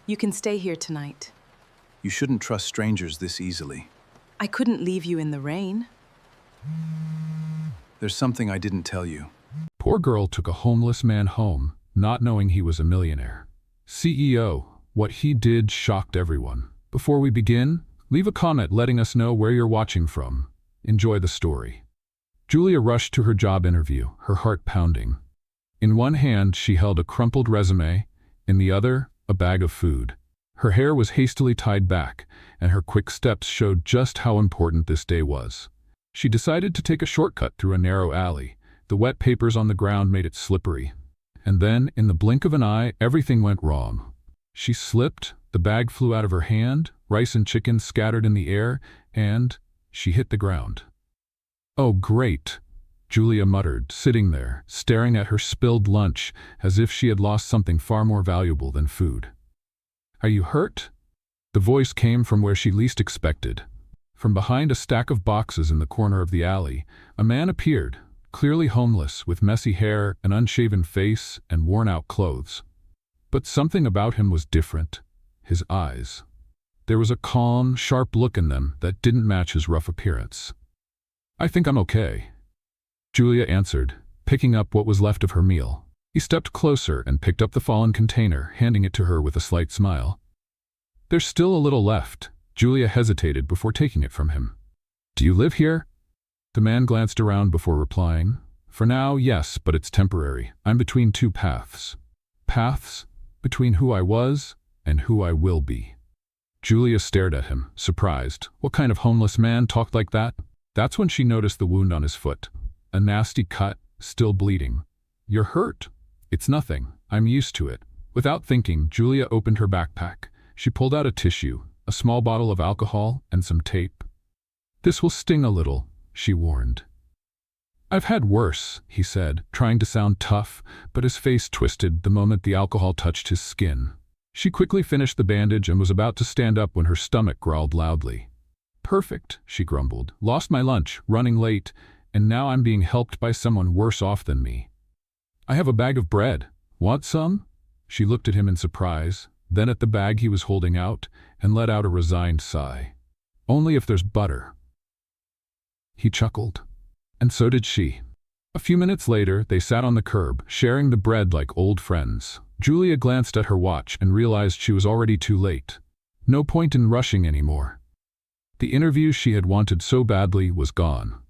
You can stay here tonight. You shouldn't trust strangers this easily. I couldn't leave you in the rain. There's something I didn't tell you. Poor girl took a homeless man home, not knowing he was a millionaire. CEO, what he did shocked everyone. Before we begin, leave a comment letting us know where you're watching from. Enjoy the story. Julia rushed to her job interview, her heart pounding. In one hand, she held a crumpled resume, in the other, a bag of food. Her hair was hastily tied back, and her quick steps showed just how important this day was. She decided to take a shortcut through a narrow alley. The wet papers on the ground made it slippery. And then, in the blink of an eye, everything went wrong. She slipped, the bag flew out of her hand, rice and chicken scattered in the air, and she hit the ground. "Oh, great," Julia muttered, sitting there, staring at her spilled lunch as if she had lost something far more valuable than food. "Are you hurt?" The voice came from where she least expected. From behind a stack of boxes in the corner of the alley, a man appeared, clearly homeless, with messy hair, an unshaven face, and worn-out clothes. But something about him was different. His eyes. There was a calm, sharp look in them that didn't match his rough appearance. "I think I'm okay," Julia answered, picking up what was left of her meal. He stepped closer and picked up the fallen container, handing it to her with a slight smile. "There's still a little left." Julia hesitated before taking it from him. "Do you live here?" The man glanced around before replying. "For now, yes, but it's temporary. I'm between two paths. Paths between who I was and who I will be." Julia stared at him, surprised. What kind of homeless man talked like that? That's when she noticed the wound on his foot. A nasty cut, still bleeding. "You're hurt." "It's nothing. I'm used to it." Without thinking, Julia opened her backpack. She pulled out a tissue, a small bottle of alcohol, and some tape. "This will sting a little," she warned. "I've had worse," he said, trying to sound tough, but his face twisted the moment the alcohol touched his skin. She quickly finished the bandage and was about to stand up when her stomach growled loudly. "Perfect," she grumbled. "Lost my lunch, running late, and now I'm being helped by someone worse off than me. I have a bag of bread. Want some?" She looked at him in surprise, then at the bag he was holding out, and let out a resigned sigh. "Only if there's butter." He chuckled. And so did she. A few minutes later, they sat on the curb, sharing the bread like old friends. Julia glanced at her watch and realized she was already too late. No point in rushing anymore. The interview she had wanted so badly was gone.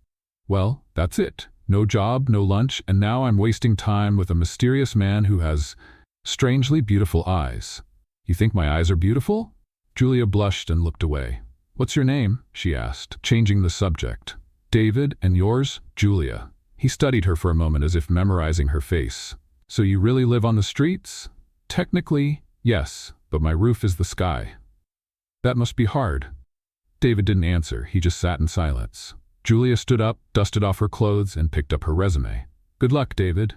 Well, that's it. No job, no lunch, and now I'm wasting time with a mysterious man who has strangely beautiful eyes. "You think my eyes are beautiful?" Julia blushed and looked away. "What's your name?" she asked, changing the subject. "David, and yours?" "Julia." He studied her for a moment as if memorizing her face. "So you really live on the streets?" "Technically, yes, but my roof is the sky." "That must be hard." David didn't answer, he just sat in silence. Julia stood up, dusted off her clothes, and picked up her resume. "Good luck, David."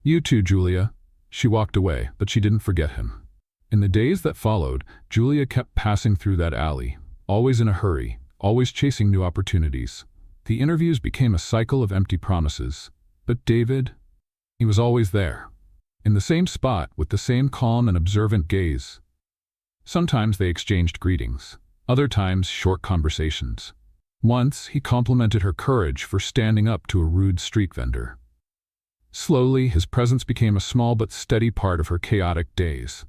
"You too, Julia." She walked away, but she didn't forget him. In the days that followed, Julia kept passing through that alley, always in a hurry, always chasing new opportunities. The interviews became a cycle of empty promises. But David, he was always there. In the same spot, with the same calm and observant gaze. Sometimes they exchanged greetings. Other times, short conversations. Once, he complimented her courage for standing up to a rude street vendor. Slowly, his presence became a small but steady part of her chaotic days.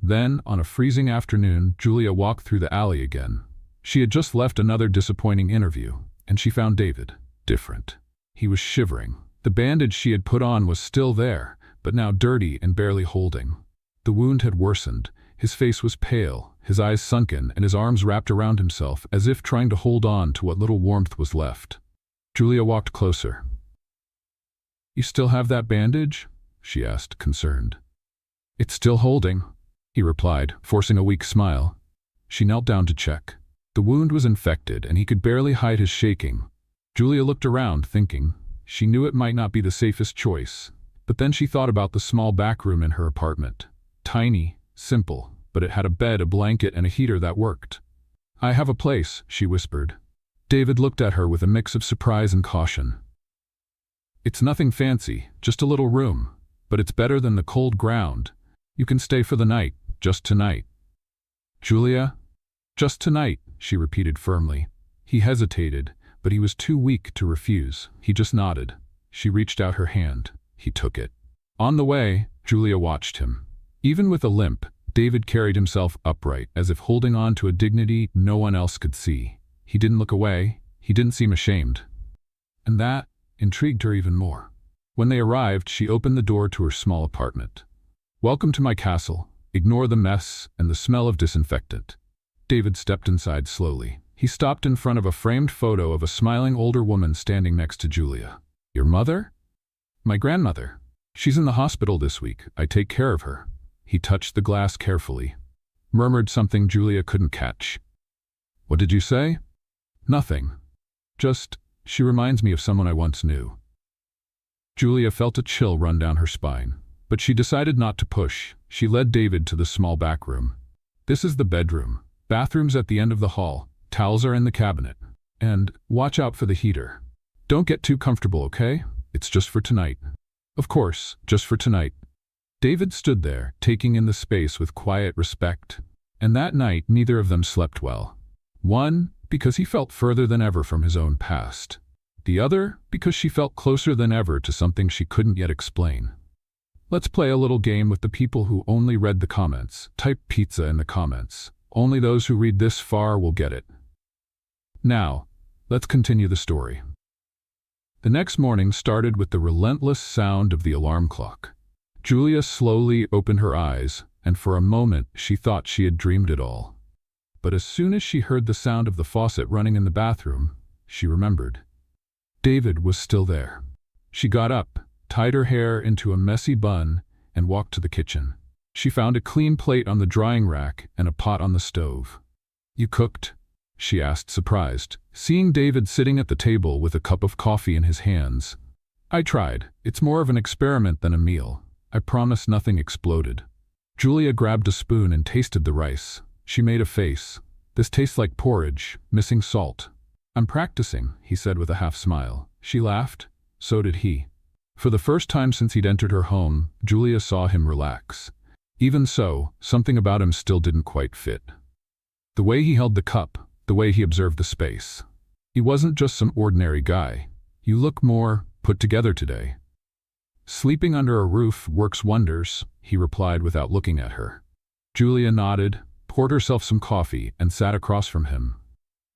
Then, on a freezing afternoon, Julia walked through the alley again. She had just left another disappointing interview, and she found David different. He was shivering. The bandage she had put on was still there, but now dirty and barely holding. The wound had worsened. His face was pale, his eyes sunken, and his arms wrapped around himself as if trying to hold on to what little warmth was left. Julia walked closer. "You still have that bandage?" she asked, concerned. "It's still holding," he replied, forcing a weak smile. She knelt down to check. The wound was infected, and he could barely hide his shaking. Julia looked around, thinking. She knew it might not be the safest choice. But then she thought about the small back room in her apartment. Tiny, simple, but it had a bed, a blanket, and a heater that worked. "I have a place," she whispered. David looked at her with a mix of surprise and caution. "It's nothing fancy, just a little room, but it's better than the cold ground. You can stay for the night, just tonight." Julia? Just tonight, she repeated firmly. He hesitated, but he was too weak to refuse. He just nodded. She reached out her hand. He took it. On the way, Julia watched him. Even with a limp, David carried himself upright, as if holding on to a dignity no one else could see. He didn't look away. He didn't seem ashamed. And that intrigued her even more. When they arrived, she opened the door to her small apartment. "Welcome to my castle. Ignore the mess and the smell of disinfectant." David stepped inside slowly. He stopped in front of a framed photo of a smiling older woman standing next to Julia. "Your mother?" "My grandmother. She's in the hospital this week. I take care of her." He touched the glass carefully, murmured something Julia couldn't catch. "What did you say?" "Nothing. Just, she reminds me of someone I once knew." Julia felt a chill run down her spine, but she decided not to push. She led David to the small back room. "This is the bedroom. Bathroom's at the end of the hall. Towels are in the cabinet. And watch out for the heater. Don't get too comfortable, okay? It's just for tonight." "Of course, just for tonight." David stood there, taking in the space with quiet respect. And that night, neither of them slept well. One, because he felt further than ever from his own past. The other, because she felt closer than ever to something she couldn't yet explain. Let's play a little game with the people who only read the comments. Type pizza in the comments. Only those who read this far will get it. Now, let's continue the story. The next morning started with the relentless sound of the alarm clock. Julia slowly opened her eyes, and for a moment she thought she had dreamed it all. But as soon as she heard the sound of the faucet running in the bathroom, she remembered. David was still there. She got up, tied her hair into a messy bun, and walked to the kitchen. She found a clean plate on the drying rack and a pot on the stove. "You cooked?" she asked, surprised, seeing David sitting at the table with a cup of coffee in his hands. "I tried. It's more of an experiment than a meal. I promise nothing exploded." Julia grabbed a spoon and tasted the rice. She made a face. "This tastes like porridge, missing salt." "I'm practicing," he said with a half smile. She laughed. So did he. For the first time since he'd entered her home, Julia saw him relax. Even so, something about him still didn't quite fit. The way he held the cup, the way he observed the space. He wasn't just some ordinary guy. "You look more put together today." "Sleeping under a roof works wonders," he replied without looking at her. Julia nodded, poured herself some coffee, and sat across from him.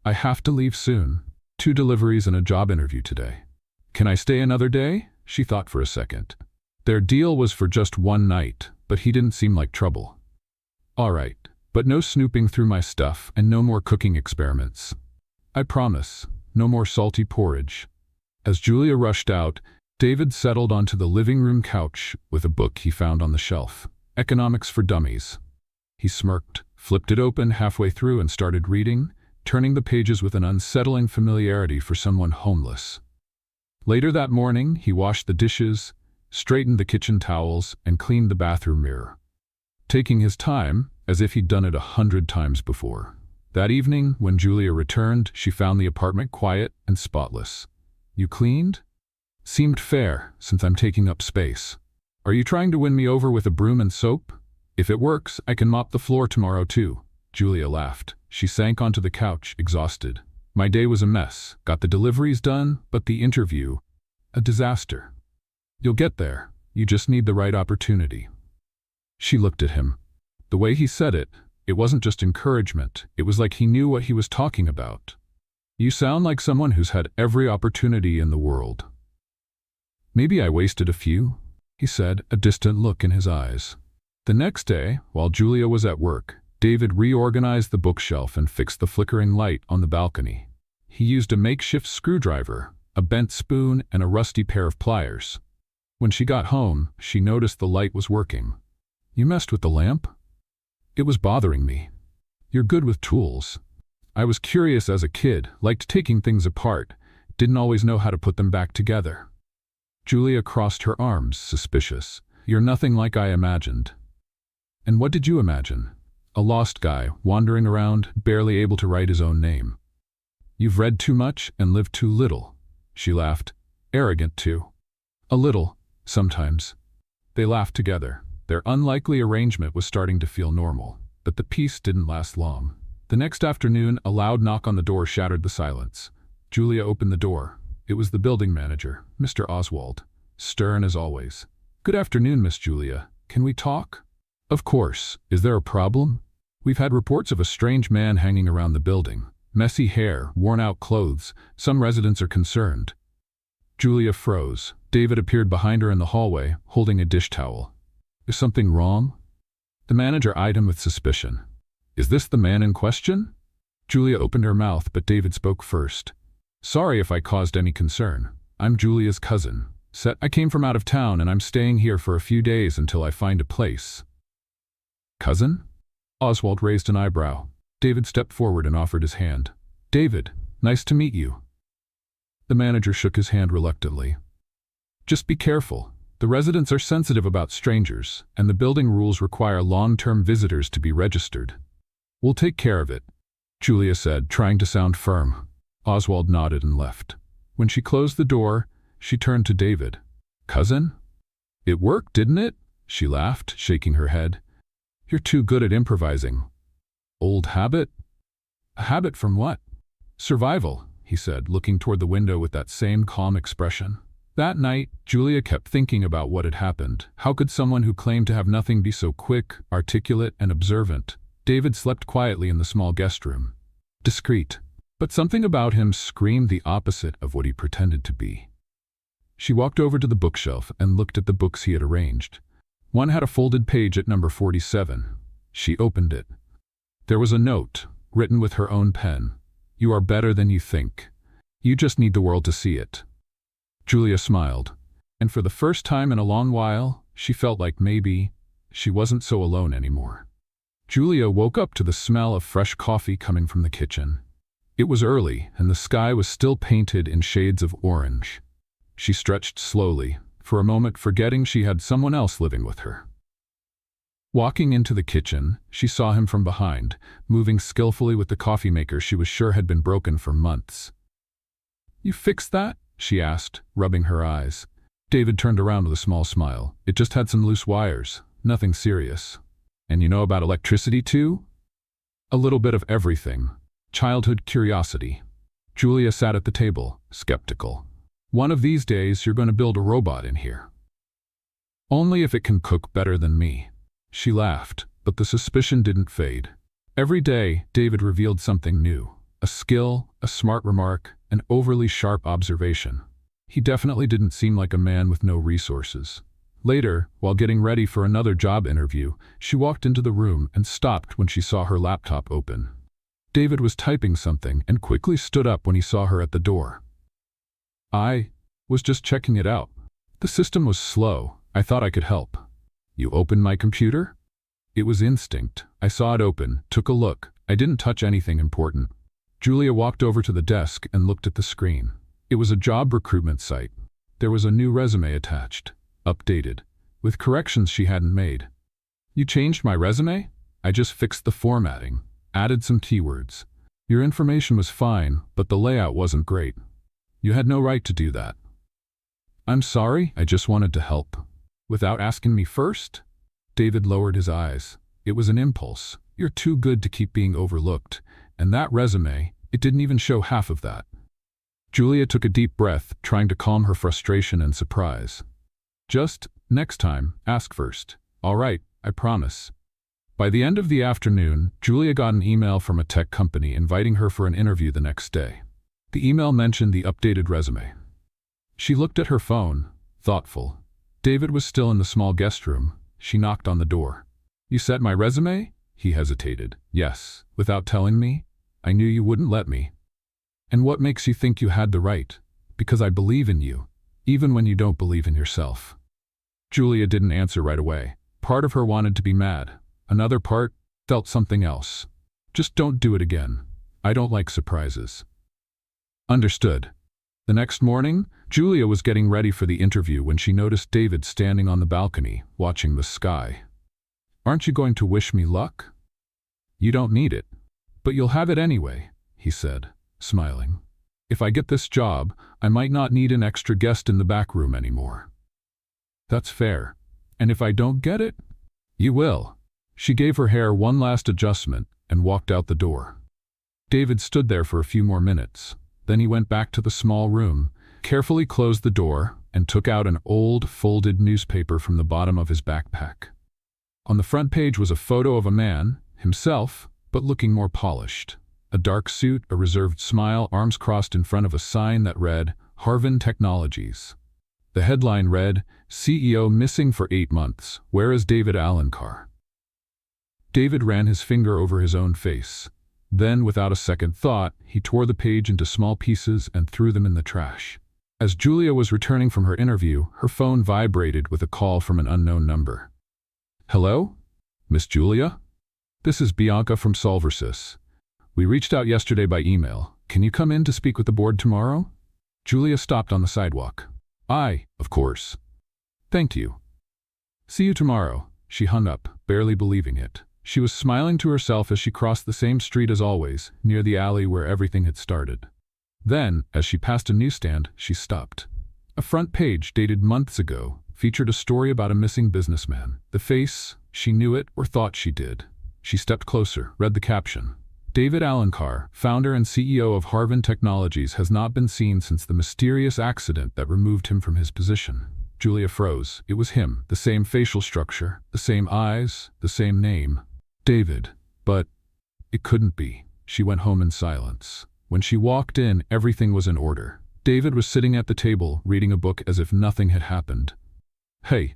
"I have to leave soon. 2 deliveries and a job interview today." "Can I stay another day?" She thought for a second. Their deal was for just 1 night, but he didn't seem like trouble. "All right, but no snooping through my stuff and no more cooking experiments. I promise, no more salty porridge." As Julia rushed out, David settled onto the living room couch with a book he found on the shelf. Economics for Dummies. He smirked, flipped it open halfway through and started reading, turning the pages with an unsettling familiarity for someone homeless. Later that morning, he washed the dishes, straightened the kitchen towels, and cleaned the bathroom mirror. Taking his time, as if he'd done it 100 times before. That evening, when Julia returned, she found the apartment quiet and spotless. "You cleaned?" "Seemed fair, since I'm taking up space." "Are you trying to win me over with a broom and soap? If it works, I can mop the floor tomorrow too." Julia laughed. She sank onto the couch, exhausted. "My day was a mess. Got the deliveries done, but the interview, a disaster." "You'll get there. You just need the right opportunity." She looked at him. The way he said it, it wasn't just encouragement. It was like he knew what he was talking about. "You sound like someone who's had every opportunity in the world." "Maybe I wasted a few," he said, a distant look in his eyes. The next day, while Julia was at work, David reorganized the bookshelf and fixed the flickering light on the balcony. He used a makeshift screwdriver, a bent spoon, and a rusty pair of pliers. When she got home, she noticed the light was working. "You messed with the lamp?" "It was bothering me." "You're good with tools." "I was curious as a kid, liked taking things apart, didn't always know how to put them back together." Julia crossed her arms, suspicious. "You're nothing like I imagined." "And what did you imagine?" "A lost guy, wandering around, barely able to write his own name." "You've read too much and lived too little." She laughed. "Arrogant too." "A little, sometimes." They laughed together. Their unlikely arrangement was starting to feel normal. but the peace didn't last long. The next afternoon, a loud knock on the door shattered the silence. Julia opened the door. It was the building manager, Mr. Oswald, stern as always. "Good afternoon, Miss Julia. Can we talk?" "Of course. Is there a problem?" "We've had reports of a strange man hanging around the building. Messy hair, worn-out clothes. Some residents are concerned." Julia froze. David appeared behind her in the hallway, holding a dish towel. "Is something wrong?" The manager eyed him with suspicion. "Is this the man in question?" Julia opened her mouth, but David spoke first. "Sorry if I caused any concern. I'm Julia's cousin. I came from out of town and I'm staying here for a few days until I find a place." "Cousin?" Oswald raised an eyebrow. David stepped forward and offered his hand. "David, nice to meet you." The manager shook his hand reluctantly. "Just be careful. The residents are sensitive about strangers, and the building rules require long-term visitors to be registered." "We'll take care of it," Julia said, trying to sound firm. Oswald nodded and left. When she closed the door, she turned to David. "Cousin? It worked, didn't it?" She laughed, shaking her head. "You're too good at improvising." "Old habit?" "A habit from what?" "Survival," he said, looking toward the window with that same calm expression. That night, Julia kept thinking about what had happened. How could someone who claimed to have nothing be so quick, articulate, and observant? David slept quietly in the small guest room. Discreet. But something about him screamed the opposite of what he pretended to be. She walked over to the bookshelf and looked at the books he had arranged. One had a folded page at number 47. She opened it. There was a note, written with her own pen. "You are better than you think. You just need the world to see it." Julia smiled, and for the first time in a long while, she felt like maybe she wasn't so alone anymore. Julia woke up to the smell of fresh coffee coming from the kitchen. It was early, and the sky was still painted in shades of orange. She stretched slowly, for a moment forgetting she had someone else living with her. Walking into the kitchen, she saw him from behind, moving skillfully with the coffee maker she was sure had been broken for months. "You fixed that?" she asked, rubbing her eyes. David turned around with a small smile. "It just had some loose wires. Nothing serious." "And you know about electricity too?" "A little bit of everything. Childhood curiosity." Julia sat at the table, skeptical. "One of these days you're going to build a robot in here." "Only if it can cook better than me." She laughed, but the suspicion didn't fade. Every day, David revealed something new. A skill, a smart remark, an overly sharp observation. He definitely didn't seem like a man with no resources. Later, while getting ready for another job interview, she walked into the room and stopped when she saw her laptop open. David was typing something and quickly stood up when he saw her at the door. "I was just checking it out. The system was slow. I thought I could help." "You opened my computer?" "It was instinct. I saw it open, took a look. I didn't touch anything important." Julia walked over to the desk and looked at the screen. It was a job recruitment site. There was a new resume attached, updated, with corrections she hadn't made. "You changed my resume?" "I just fixed the formatting, added some keywords. Your information was fine, but the layout wasn't great. You had no right to do that." "I'm sorry, I just wanted to help." "Without asking me first?" David lowered his eyes. "It was an impulse. You're too good to keep being overlooked. And that resume, it didn't even show half of that." Julia took a deep breath, trying to calm her frustration and surprise. "Just, next time, ask first." "All right, I promise." By the end of the afternoon, Julia got an email from a tech company inviting her for an interview the next day. The email mentioned the updated resume. She looked at her phone, thoughtful. David was still in the small guest room. She knocked on the door. "You set my resume?" He hesitated. "Yes. Without telling me? I knew you wouldn't let me." "And what makes you think you had the right?" "Because I believe in you, even when you don't believe in yourself." Julia didn't answer right away. Part of her wanted to be mad. Another part felt something else. "Just don't do it again. I don't like surprises." "Understood." The next morning, Julia was getting ready for the interview when she noticed David standing on the balcony, watching the sky. "Aren't you going to wish me luck?" "You don't need it. But you'll have it anyway," he said, smiling. "If I get this job, I might not need an extra guest in the back room anymore." "That's fair. And if I don't get it?" "You will." She gave her hair one last adjustment and walked out the door. David stood there for a few more minutes. Then he went back to the small room, carefully closed the door, and took out an old, folded newspaper from the bottom of his backpack. On the front page was a photo of a man, himself, but looking more polished. A dark suit, a reserved smile, arms crossed in front of a sign that read, Everyon Technologies. The headline read, CEO missing for 8 months. Where is David Alencar? David ran his finger over his own face. Then, without a second thought, he tore the page into small pieces and threw them in the trash. As Julia was returning from her interview, her phone vibrated with a call from an unknown number. Hello? Miss Julia? This is Bianca from Solversys. We reached out yesterday by email. Can you come in to speak with the board tomorrow? Julia stopped on the sidewalk. Of course. Thank you. See you tomorrow. She hung up, barely believing it. She was smiling to herself as she crossed the same street as always, near the alley where everything had started. Then, as she passed a newsstand, she stopped. A front page, dated months ago, featured a story about a missing businessman. The face, she knew it or thought she did. She stepped closer, read the caption. David Alencar, founder and CEO of Everyon Technologies, has not been seen since the mysterious accident that removed him from his position. Julia froze. It was him, the same facial structure, the same eyes, the same name. David. But it couldn't be. She went home in silence. When she walked in, everything was in order. David was sitting at the table, reading a book as if nothing had happened. Hey,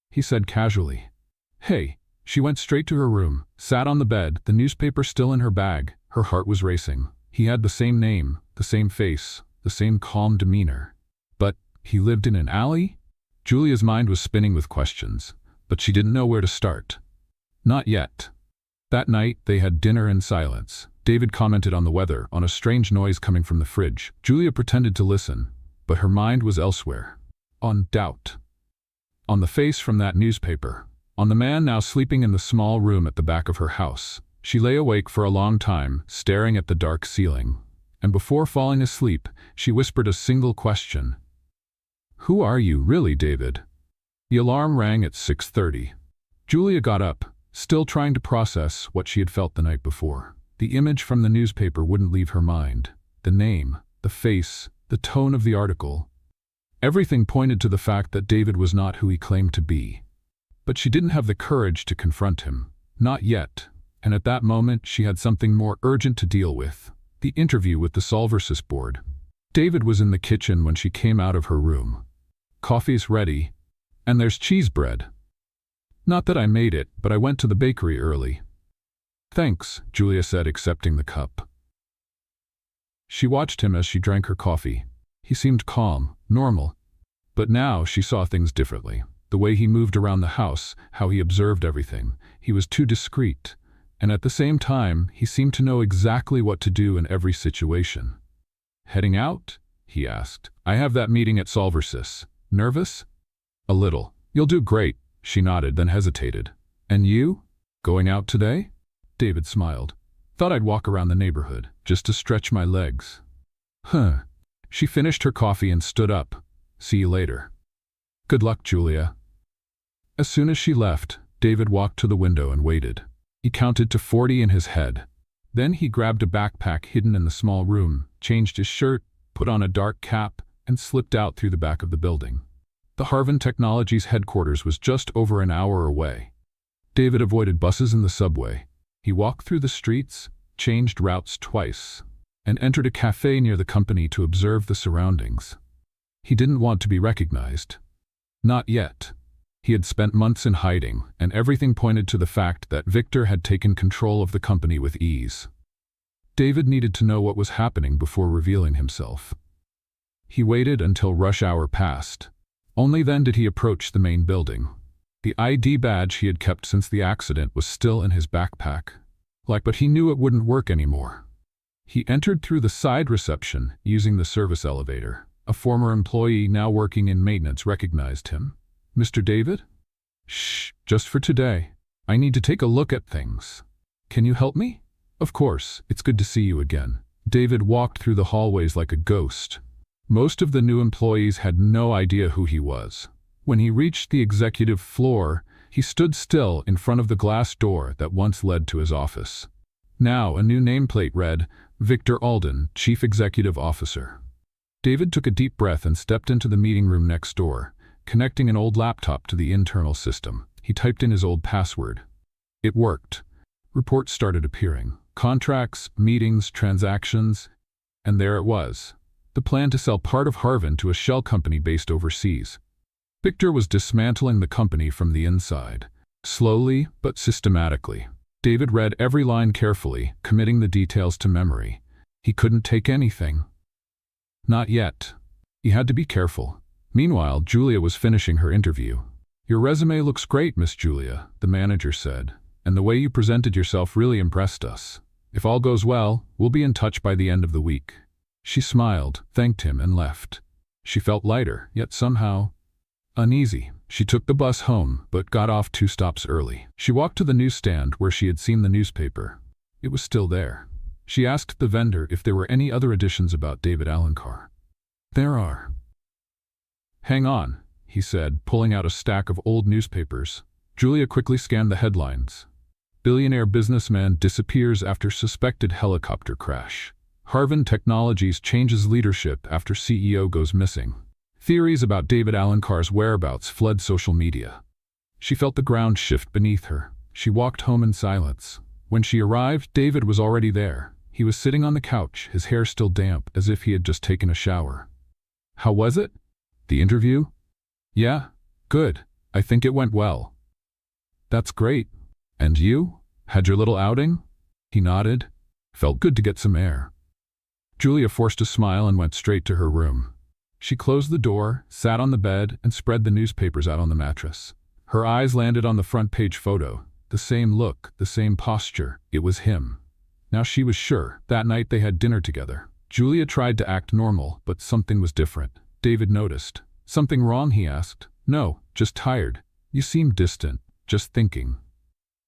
he said casually. Hey. She went straight to her room, sat on the bed, the newspaper still in her bag. Her heart was racing. He had the same name, the same face, the same calm demeanor. But he lived in an alley? Julia's mind was spinning with questions, but she didn't know where to start. Not yet. That night, they had dinner in silence. David commented on the weather, on a strange noise coming from the fridge. Julia pretended to listen, but her mind was elsewhere. On doubt. On the face from that newspaper. On the man now sleeping in the small room at the back of her house. She lay awake for a long time, staring at the dark ceiling. And before falling asleep, she whispered a single question. Who are you, really, David? The alarm rang at 6:30. Julia got up, still trying to process what she had felt the night before. The image from the newspaper wouldn't leave her mind. The name, the face, the tone of the article. Everything pointed to the fact that David was not who he claimed to be. But she didn't have the courage to confront him. Not yet. And at that moment, she had something more urgent to deal with. The interview with the Solversys board. David was in the kitchen when she came out of her room. Coffee's ready. And there's cheese bread. Not that I made it, but I went to the bakery early. Thanks, Julia said, accepting the cup. She watched him as she drank her coffee. He seemed calm, normal. But now she saw things differently. The way he moved around the house, how he observed everything. He was too discreet. And at the same time, he seemed to know exactly what to do in every situation. Heading out? He asked. I have that meeting at Solversys. Nervous? A little. You'll do great, she nodded, then hesitated. And you? Going out today? David smiled. Thought I'd walk around the neighborhood, just to stretch my legs. She finished her coffee and stood up. See you later. Good luck, Julia. As soon as she left, David walked to the window and waited. He counted to 40 in his head. Then he grabbed a backpack hidden in the small room, changed his shirt, put on a dark cap, and slipped out through the back of the building. The Everyon Technologies headquarters was just over an hour away. David avoided buses and the subway. He walked through the streets, changed routes twice, and entered a cafe near the company to observe the surroundings. He didn't want to be recognized. Not yet. He had spent months in hiding, and everything pointed to the fact that Victor had taken control of the company with ease. David needed to know what was happening before revealing himself. He waited until rush hour passed. Only then did he approach the main building. The ID badge he had kept since the accident was still in his backpack. But he knew it wouldn't work anymore. He entered through the side reception, using the service elevator. A former employee now working in maintenance recognized him. Mr. David? Shh, just for today. I need to take a look at things. Can you help me? Of course, it's good to see you again. David walked through the hallways like a ghost. Most of the new employees had no idea who he was. When he reached the executive floor, He stood still in front of the glass door that once led to his office. Now a new nameplate read, Victor Alden, Chief Executive Officer. David took a deep breath and stepped into the meeting room next door, connecting an old laptop to the internal system. He typed in his old password. It worked. Reports started appearing. Contracts, meetings, transactions, and there it was. The plan to sell part of Harvin to a shell company based overseas. Victor was dismantling the company from the inside. Slowly, but systematically. David read every line carefully, committing the details to memory. He couldn't take anything. Not yet. He had to be careful. Meanwhile, Julia was finishing her interview. "Your resume looks great, Miss Julia," the manager said, "and the way you presented yourself really impressed us. If all goes well, we'll be in touch by the end of the week." She smiled, thanked him, and left. She felt lighter, yet somehow uneasy. She took the bus home, but got off 2 stops early. She walked to the newsstand where she had seen the newspaper. It was still there. She asked the vendor if there were any other editions about David Alencar. "There are." "Hang on," he said, pulling out a stack of old newspapers. Julia quickly scanned the headlines. Billionaire businessman disappears after suspected helicopter crash. Harvin Technologies changes leadership after CEO goes missing. Theories about David Alencar's whereabouts flood social media. She felt the ground shift beneath her. She walked home in silence. When she arrived, David was already there. He was sitting on the couch, his hair still damp, as if he had just taken a shower. "How was it? The interview?" "Yeah, good. I think it went well." "That's great. And you? Had your little outing?" He nodded. Felt good to get some air. Julia forced a smile and went straight to her room. She closed the door, sat on the bed, and spread the newspapers out on the mattress. Her eyes landed on the front page photo. The same look, the same posture. It was him. Now she was sure. That night they had dinner together. Julia tried to act normal, but something was different. David noticed. "Something wrong?" he asked. "No, just tired. You seem distant, just thinking."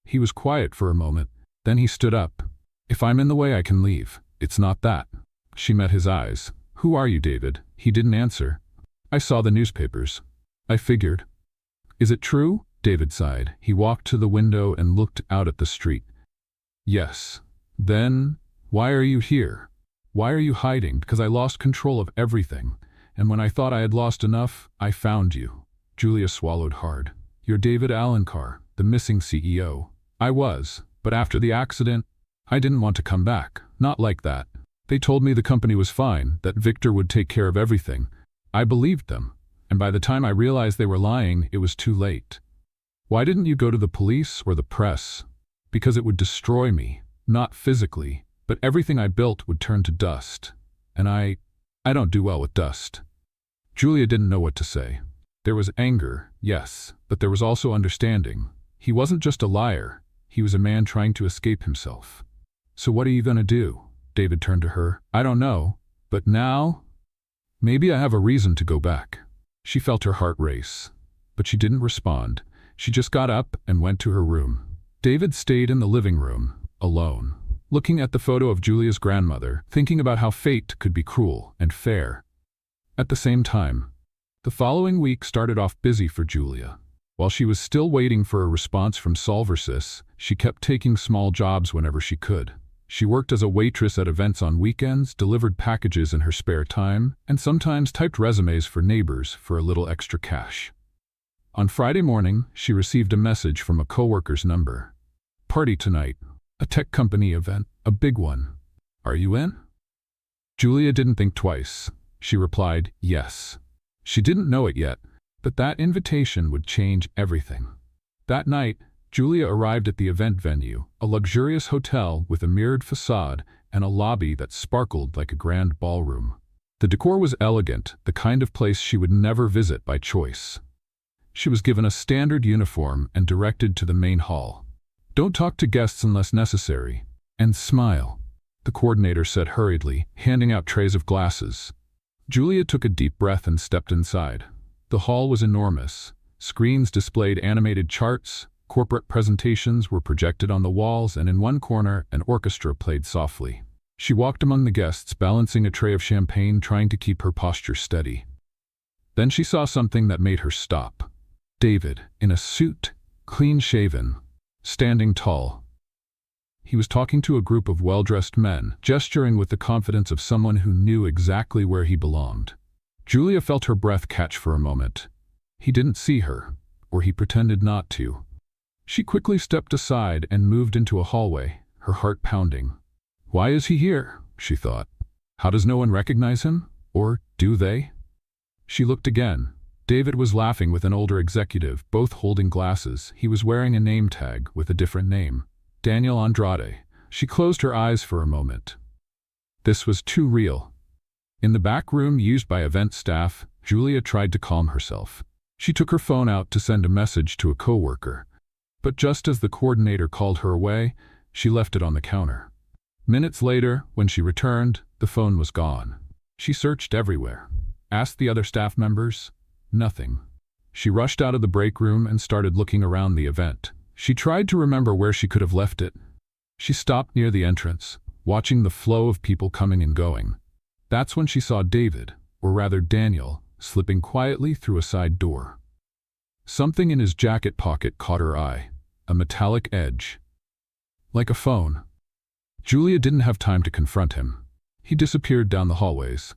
He was quiet for a moment. Then he stood up. "If I'm in the way, I can leave. It's not that." She met his eyes. "Who are you, David?" He didn't answer. "I saw the newspapers. I figured." "Is it true?" David sighed. He walked to the window and looked out at the street. "Yes." "Then, why are you here? Why are you hiding?" "Because I lost control of everything. And when I thought I had lost enough, I found you." Julia swallowed hard. "You're David Alencar, the missing CEO." "I was, but after the accident, I didn't want to come back. Not like that. They told me the company was fine, that Victor would take care of everything. I believed them, and by the time I realized they were lying, it was too late." "Why didn't you go to the police or the press?" "Because it would destroy me, not physically, but everything I built would turn to dust. And I don't do well with dust." Julia didn't know what to say. There was anger, yes, but there was also understanding. He wasn't just a liar. He was a man trying to escape himself. "So what are you going to do?" David turned to her. "I don't know, but now, maybe I have a reason to go back." She felt her heart race, but she didn't respond. She just got up and went to her room. David stayed in the living room, alone, looking at the photo of Julia's grandmother, thinking about how fate could be cruel and fair at the same time. The following week started off busy for Julia. While she was still waiting for a response from Solversys, she kept taking small jobs whenever she could. She worked as a waitress at events on weekends, delivered packages in her spare time, and sometimes typed resumes for neighbors for a little extra cash. On Friday morning, she received a message from a coworker's number. "Party tonight. A tech company event, a big one. Are you in?" Julia didn't think twice. She replied, yes. She didn't know it yet, but that invitation would change everything. That night, Julia arrived at the event venue, a luxurious hotel with a mirrored facade and a lobby that sparkled like a grand ballroom. The decor was elegant, the kind of place she would never visit by choice. She was given a standard uniform and directed to the main hall. "Don't talk to guests unless necessary, and smile," the coordinator said hurriedly, handing out trays of glasses. Julia took a deep breath and stepped inside. The hall was enormous. Screens displayed animated charts, corporate presentations were projected on the walls, and in one corner, an orchestra played softly. She walked among the guests, balancing a tray of champagne, trying to keep her posture steady. Then she saw something that made her stop. David, in a suit, clean-shaven, standing tall. He was talking to a group of well-dressed men, gesturing with the confidence of someone who knew exactly where he belonged. Julia felt her breath catch for a moment. He didn't see her, or he pretended not to. She quickly stepped aside and moved into a hallway, her heart pounding. Why is he here? She thought. How does no one recognize him? Or do they? She looked again. David was laughing with an older executive, both holding glasses. He was wearing a name tag with a different name. Daniel Andrade. She closed her eyes for a moment. This was too real. In the back room used by event staff, Julia tried to calm herself. She took her phone out to send a message to a coworker. But just as the coordinator called her away, she left it on the counter. Minutes later, when she returned, the phone was gone. She searched everywhere. Asked the other staff members. Nothing. She rushed out of the break room and started looking around the event. She tried to remember where she could have left it. She stopped near the entrance, watching the flow of people coming and going. That's when she saw David, or rather Daniel, slipping quietly through a side door. Something in his jacket pocket caught her eye, a metallic edge. Like a phone. Julia didn't have time to confront him. He disappeared down the hallways.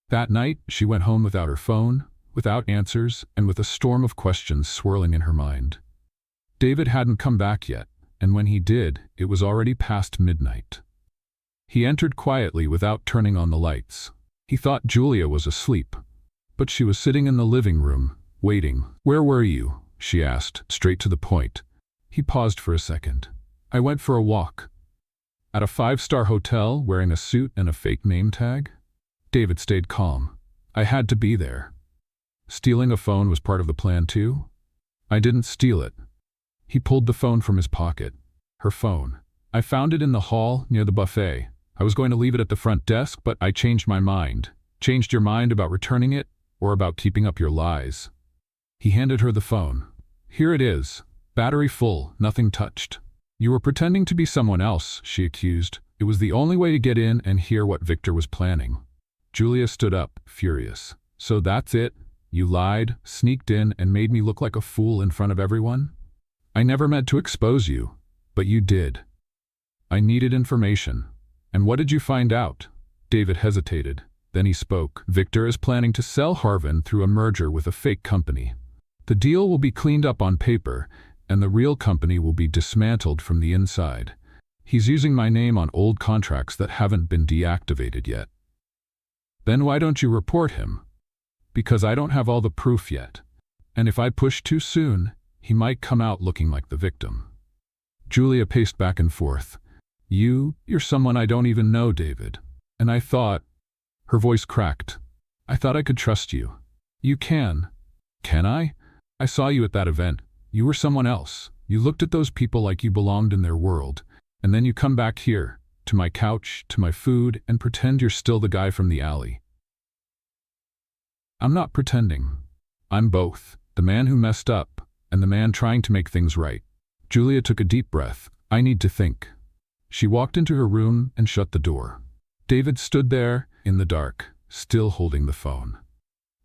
That night, she went home without her phone, without answers, and with a storm of questions swirling in her mind. David hadn't come back yet, and when he did, it was already past midnight. He entered quietly without turning on the lights. He thought Julia was asleep, but she was sitting in the living room, waiting. "Where were you?" she asked, straight to the point. He paused for a second. "I went for a walk." "At a 5-star hotel, wearing a suit and a fake name tag?" David stayed calm. "I had to be there." "Stealing a phone was part of the plan too?" "I didn't steal it." He pulled the phone from his pocket. Her phone. "I found it in the hall near the buffet. I was going to leave it at the front desk, but I changed my mind." "Changed your mind about returning it, or about keeping up your lies?" He handed her the phone. "Here it is. Battery full, nothing touched." "You were pretending to be someone else," she accused. "It was the only way to get in and hear what Victor was planning." Julia stood up, furious. "So that's it? You lied, sneaked in, and made me look like a fool in front of everyone?" "I never meant to expose you, but you did." "I needed information." "And what did you find out?" David hesitated. Then he spoke. "Victor is planning to sell Harvin through a merger with a fake company. The deal will be cleaned up on paper, and the real company will be dismantled from the inside. He's using my name on old contracts that haven't been deactivated yet." "Then why don't you report him?" "Because I don't have all the proof yet. And if I push too soon, he might come out looking like the victim." Julia paced back and forth. You're someone I don't even know, David. And I thought," her voice cracked, "I thought I could trust you." "You can." "Can I? I saw you at that event. You were someone else. You looked at those people like you belonged in their world. And then you come back here, to my couch, to my food, and pretend you're still the guy from the alley." "I'm not pretending. I'm both, the man who messed up, and the man trying to make things right." Julia took a deep breath. "I need to think." She walked into her room and shut the door. David stood there, in the dark, still holding the phone.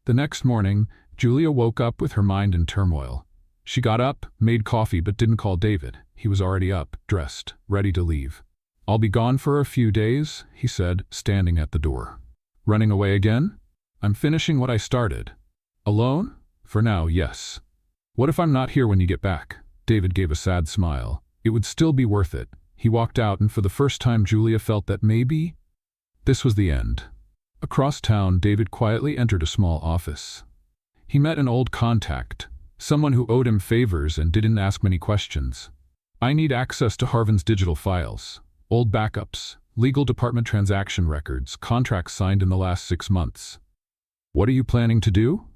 The next morning, Julia woke up with her mind in turmoil. She got up, made coffee, but didn't call David. He was already up, dressed, ready to leave. "I'll be gone for a few days," he said, standing at the door. "Running away again?" "I'm finishing what I started." "Alone?" "For now, yes." "What if I'm not here when you get back?" David gave a sad smile. "It would still be worth it." He walked out, and for the first time Julia felt that maybe this was the end. Across town, David quietly entered a small office. He met an old contact, someone who owed him favors and didn't ask many questions. "I need access to Harvin's digital files, old backups, legal department transaction records, contracts signed in the last 6 months." "What are you planning to do?"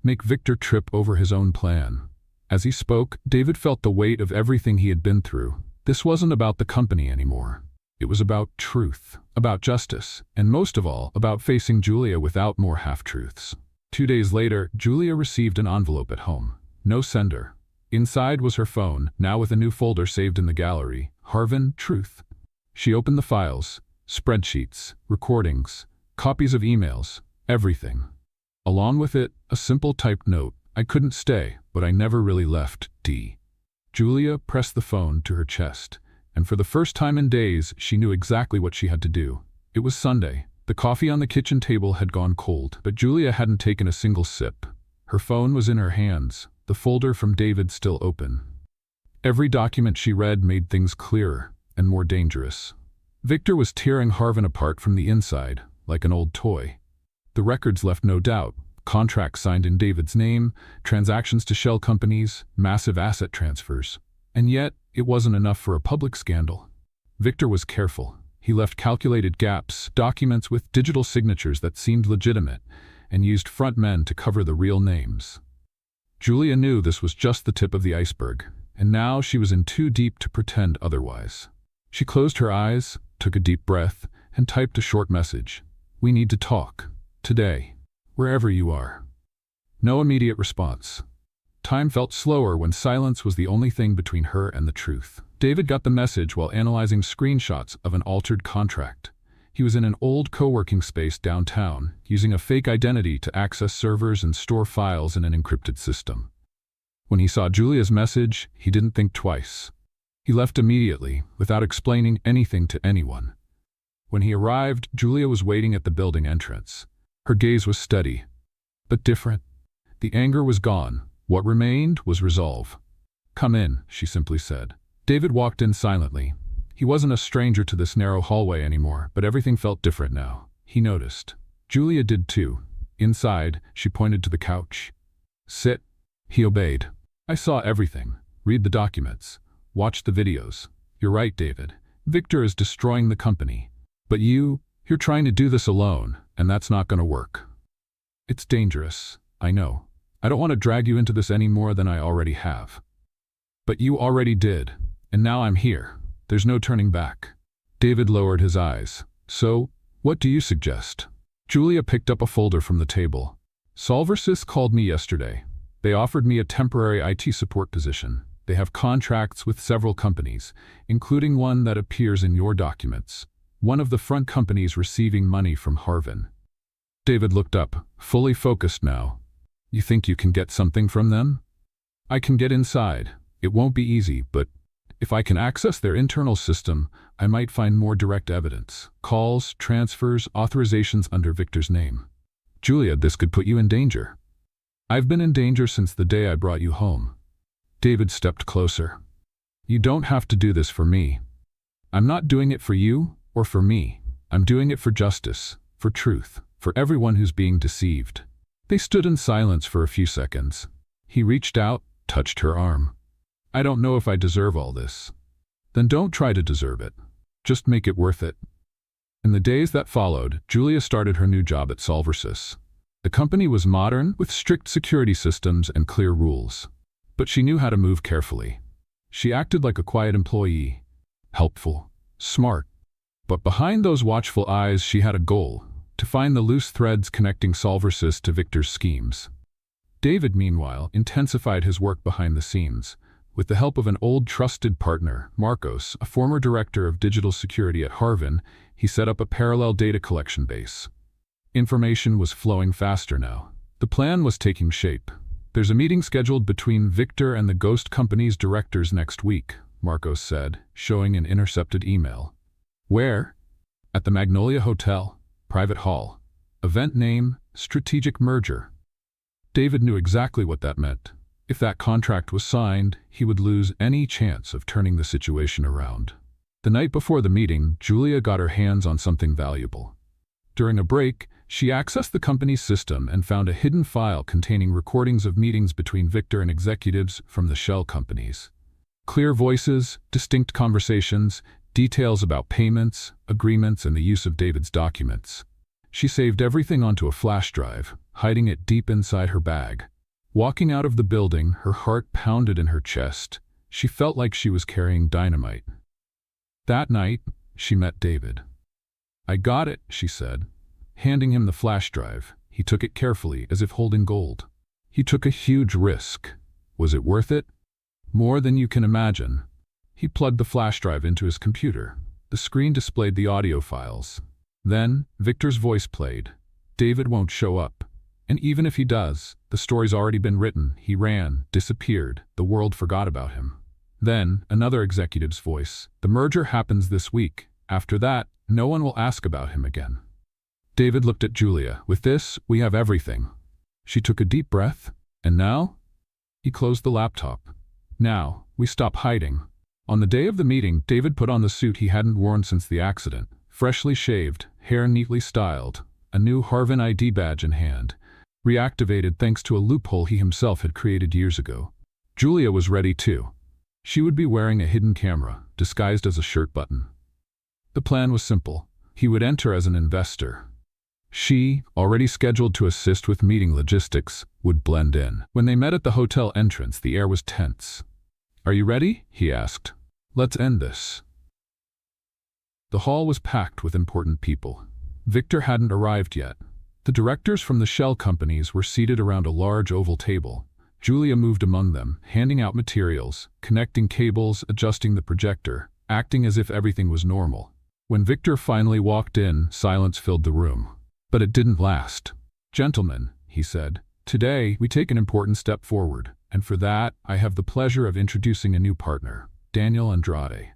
"Make Victor trip over his own plan." As he spoke, David felt the weight of everything he had been through. This wasn't about the company anymore. It was about truth, about justice, and most of all, about facing Julia without more half-truths. 2 days later, Julia received an envelope at home. No sender. Inside was her phone, now with a new folder saved in the gallery. Harvin, Truth. She opened the files, spreadsheets, recordings, copies of emails, everything. Along with it, a simple typed note. "I couldn't stay, but I never really left. D. Julia pressed the phone to her chest, and for the first time in days, she knew exactly what she had to do. It was Sunday. The coffee on the kitchen table had gone cold, but Julia hadn't taken a single sip. Her phone was in her hands, the folder from David still open. Every document she read made things clearer and more dangerous. Victor was tearing Harvin apart from the inside, like an old toy. The records left no doubt. Contracts signed in David's name, transactions to shell companies, massive asset transfers. And yet, it wasn't enough for a public scandal. Victor was careful. He left calculated gaps, documents with digital signatures that seemed legitimate, and used front men to cover the real names. Julia knew this was just the tip of the iceberg, and now she was in too deep to pretend otherwise. She closed her eyes, took a deep breath, and typed a short message. "We need to talk. Today. Wherever you are." No immediate response. Time felt slower when silence was the only thing between her and the truth. David got the message while analyzing screenshots of an altered contract. He was in an old co-working space downtown, using a fake identity to access servers and store files in an encrypted system. When he saw Julia's message, he didn't think twice. He left immediately, without explaining anything to anyone. When he arrived, Julia was waiting at the building entrance. Her gaze was steady, but different. The anger was gone. What remained was resolve. "Come in," she simply said. David walked in silently. He wasn't a stranger to this narrow hallway anymore, but everything felt different now. He noticed. Julia did too. Inside, she pointed to the couch. "Sit." He obeyed. "I saw everything. Read the documents. Watch the videos. You're right, David. Victor is destroying the company. But you're trying to do this alone, and that's not going to work. It's dangerous, I know. I don't want to drag you into this any more than I already have. But you already did, and now I'm here. There's no turning back." David lowered his eyes. "So, what do you suggest?" Julia picked up a folder from the table. "Solversys called me yesterday. They offered me a temporary IT support position. They have contracts with several companies, including one that appears in your documents. One of the front companies receiving money from Harvin." David looked up, fully focused now. "You think you can get something from them?" "I can get inside. It won't be easy, but if I can access their internal system, I might find more direct evidence. Calls, transfers, authorizations under Victor's name." "Julia, this could put you in danger." "I've been in danger since the day I brought you home." David stepped closer. "You don't have to do this for me. I'm not doing it for you or for me. I'm doing it for justice, for truth, for everyone who's being deceived." They stood in silence for a few seconds. He reached out, touched her arm. "I don't know if I deserve all this." "Then don't try to deserve it. Just make it worth it." In the days that followed, Julia started her new job at Solversys. The company was modern, with strict security systems and clear rules. But she knew how to move carefully. She acted like a quiet employee, helpful, smart. But behind those watchful eyes she had a goal: to find the loose threads connecting Solversys to Victor's schemes. David, meanwhile, intensified his work behind the scenes. With the help of an old trusted partner, Marcos, a former director of digital security at Harvin, he set up a parallel data collection base. Information was flowing faster now. The plan was taking shape. "There's a meeting scheduled between Victor and the ghost company's directors next week," Marcos said, showing an intercepted email. "Where?" "At the Magnolia Hotel. Private hall. Event name, strategic merger." David knew exactly what that meant. If that contract was signed, he would lose any chance of turning the situation around. The night before the meeting, Julia got her hands on something valuable. During a break, she accessed the company's system and found a hidden file containing recordings of meetings between Victor and executives from the shell companies. Clear voices, distinct conversations, details about payments, agreements, and the use of David's documents. She saved everything onto a flash drive, hiding it deep inside her bag. Walking out of the building, her heart pounded in her chest. She felt like she was carrying dynamite. That night, she met David. "I got it," she said. Handing him the flash drive, he took it carefully, as if holding gold. He took a huge risk. Was it worth it? More than you can imagine. He plugged the flash drive into his computer. The screen displayed the audio files. Then, Victor's voice played. "David won't show up. And even if he does, the story's already been written. He ran, disappeared, the world forgot about him. Then, another executive's voice. The merger happens this week. After that, no one will ask about him again. David looked at Julia. With this, we have everything. She took a deep breath. And now? He closed the laptop. Now, we stop hiding. On the day of the meeting, David put on the suit he hadn't worn since the accident. Freshly shaved, hair neatly styled, a new Harvin ID badge in hand. Reactivated thanks to a loophole he himself had created years ago. Julia was ready too. She would be wearing a hidden camera, disguised as a shirt button. The plan was simple. He would enter as an investor. She, already scheduled to assist with meeting logistics, would blend in. When they met at the hotel entrance, the air was tense. "Are you ready?" he asked. "Let's end this." The hall was packed with important people. Victor hadn't arrived yet. The directors from the shell companies were seated around a large oval table. Julia moved among them, handing out materials, connecting cables, adjusting the projector, acting as if everything was normal. When Victor finally walked in, silence filled the room. But it didn't last. "Gentlemen," he said, "today we take an important step forward, and for that I have the pleasure of introducing a new partner, Daniel Andrade."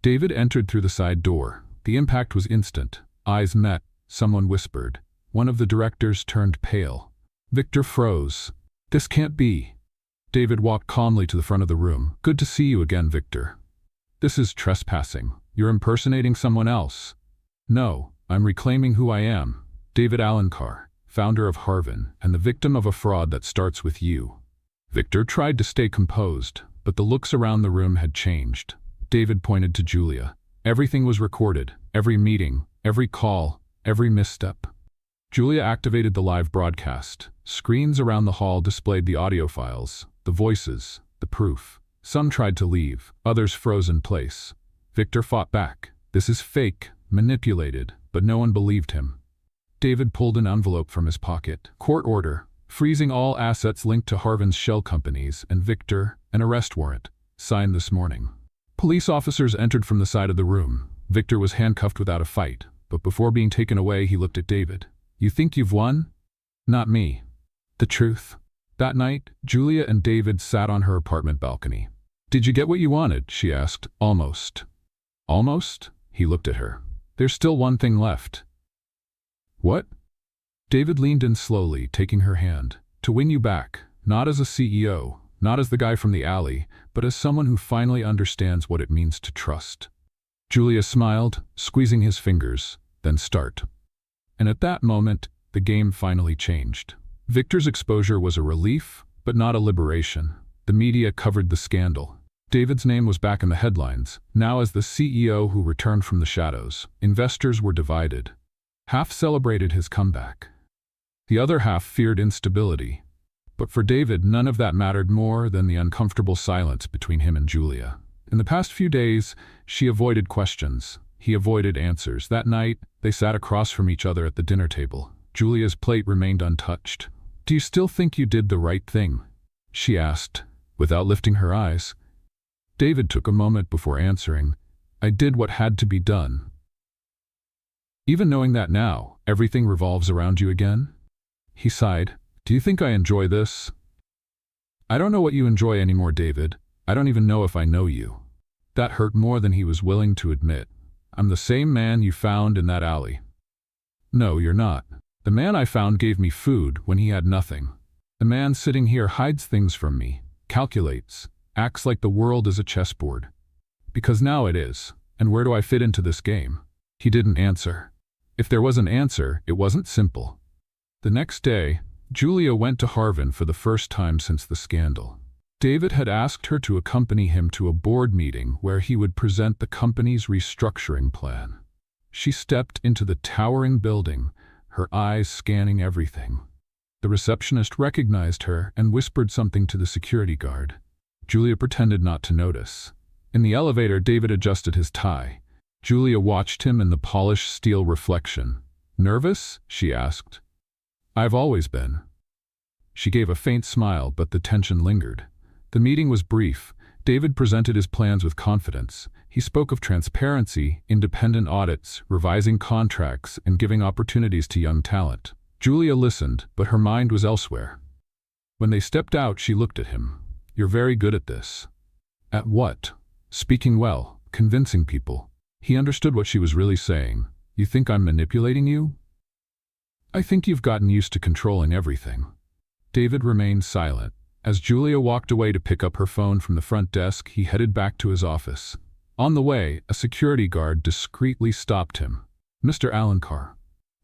David entered through the side door. The impact was instant. Eyes met. Someone whispered. One of the directors turned pale. Victor froze. "This can't be." David walked calmly to the front of the room. "Good to see you again, Victor." "This is trespassing. You're impersonating someone else." "No, I'm reclaiming who I am. David Alencar, founder of Harvin, and the victim of a fraud that starts with you." Victor tried to stay composed, but the looks around the room had changed. David pointed to Julia. Everything was recorded. Every meeting, every call, every misstep. Julia activated the live broadcast. Screens around the hall displayed the audio files, the voices, the proof. Some tried to leave, others froze in place. Victor fought back. "This is fake, manipulated," but no one believed him. David pulled an envelope from his pocket. "Court order, freezing all assets linked to Harvin's shell companies, and Victor, an arrest warrant, signed this morning." Police officers entered from the side of the room. Victor was handcuffed without a fight, but before being taken away, he looked at David. "You think you've won?" "Not me." "The truth." That night, Julia and David sat on her apartment balcony. "Did you get what you wanted?" she asked. "Almost." "Almost?" He looked at her. "There's still one thing left." "What?" David leaned in slowly, taking her hand. "To win you back, not as a CEO, not as the guy from the alley, but as someone who finally understands what it means to trust." Julia smiled, squeezing his fingers, then start. And at that moment, the game finally changed. Victor's exposure was a relief, but not a liberation. The media covered the scandal. David's name was back in the headlines, now as the CEO who returned from the shadows. Investors were divided. Half celebrated his comeback. The other half feared instability. But for David, none of that mattered more than the uncomfortable silence between him and Julia. In the past few days, she avoided questions. He avoided answers. That night, they sat across from each other at the dinner table. Julia's plate remained untouched. "Do you still think you did the right thing?" she asked, without lifting her eyes. David took a moment before answering. "I did what had to be done." "Even knowing that now, everything revolves around you again?" He sighed. "Do you think I enjoy this?" "I don't know what you enjoy anymore, David. I don't even know if I know you." That hurt more than he was willing to admit. "I'm the same man you found in that alley." "No, you're not. The man I found gave me food when he had nothing. The man sitting here hides things from me, calculates, acts like the world is a chessboard. Because now it is. And where do I fit into this game?" He didn't answer. If there was an answer, it wasn't simple. The next day, Julia went to Harvin for the first time since the scandal. David had asked her to accompany him to a board meeting where he would present the company's restructuring plan. She stepped into the towering building, her eyes scanning everything. The receptionist recognized her and whispered something to the security guard. Julia pretended not to notice. In the elevator, David adjusted his tie. Julia watched him in the polished steel reflection. "Nervous?" she asked. "I've always been." She gave a faint smile, but the tension lingered. The meeting was brief. David presented his plans with confidence. He spoke of transparency, independent audits, revising contracts, and giving opportunities to young talent. Julia listened, but her mind was elsewhere. When they stepped out, she looked at him. "You're very good at this." "At what?" "Speaking well, convincing people." He understood what she was really saying. "You think I'm manipulating you?" "I think you've gotten used to controlling everything." David remained silent. As Julia walked away to pick up her phone from the front desk, he headed back to his office. On the way, a security guard discreetly stopped him. "Mr. Alencar,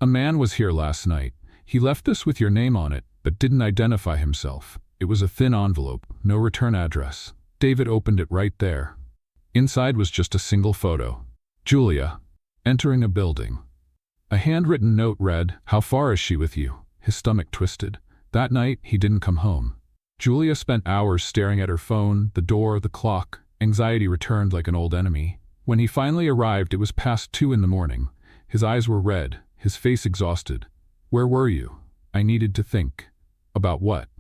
a man was here last night. He left this with your name on it, but didn't identify himself. It was a thin envelope, no return address." David opened it right there. Inside was just a single photo. Julia, entering a building. A handwritten note read, "How far is she with you?" His stomach twisted. That night, he didn't come home. Julia spent hours staring at her phone, the door, the clock. Anxiety returned like an old enemy. When he finally arrived, it was past 2 in the morning. His eyes were red, his face exhausted. "Where were you?" "I needed to think." "About what?"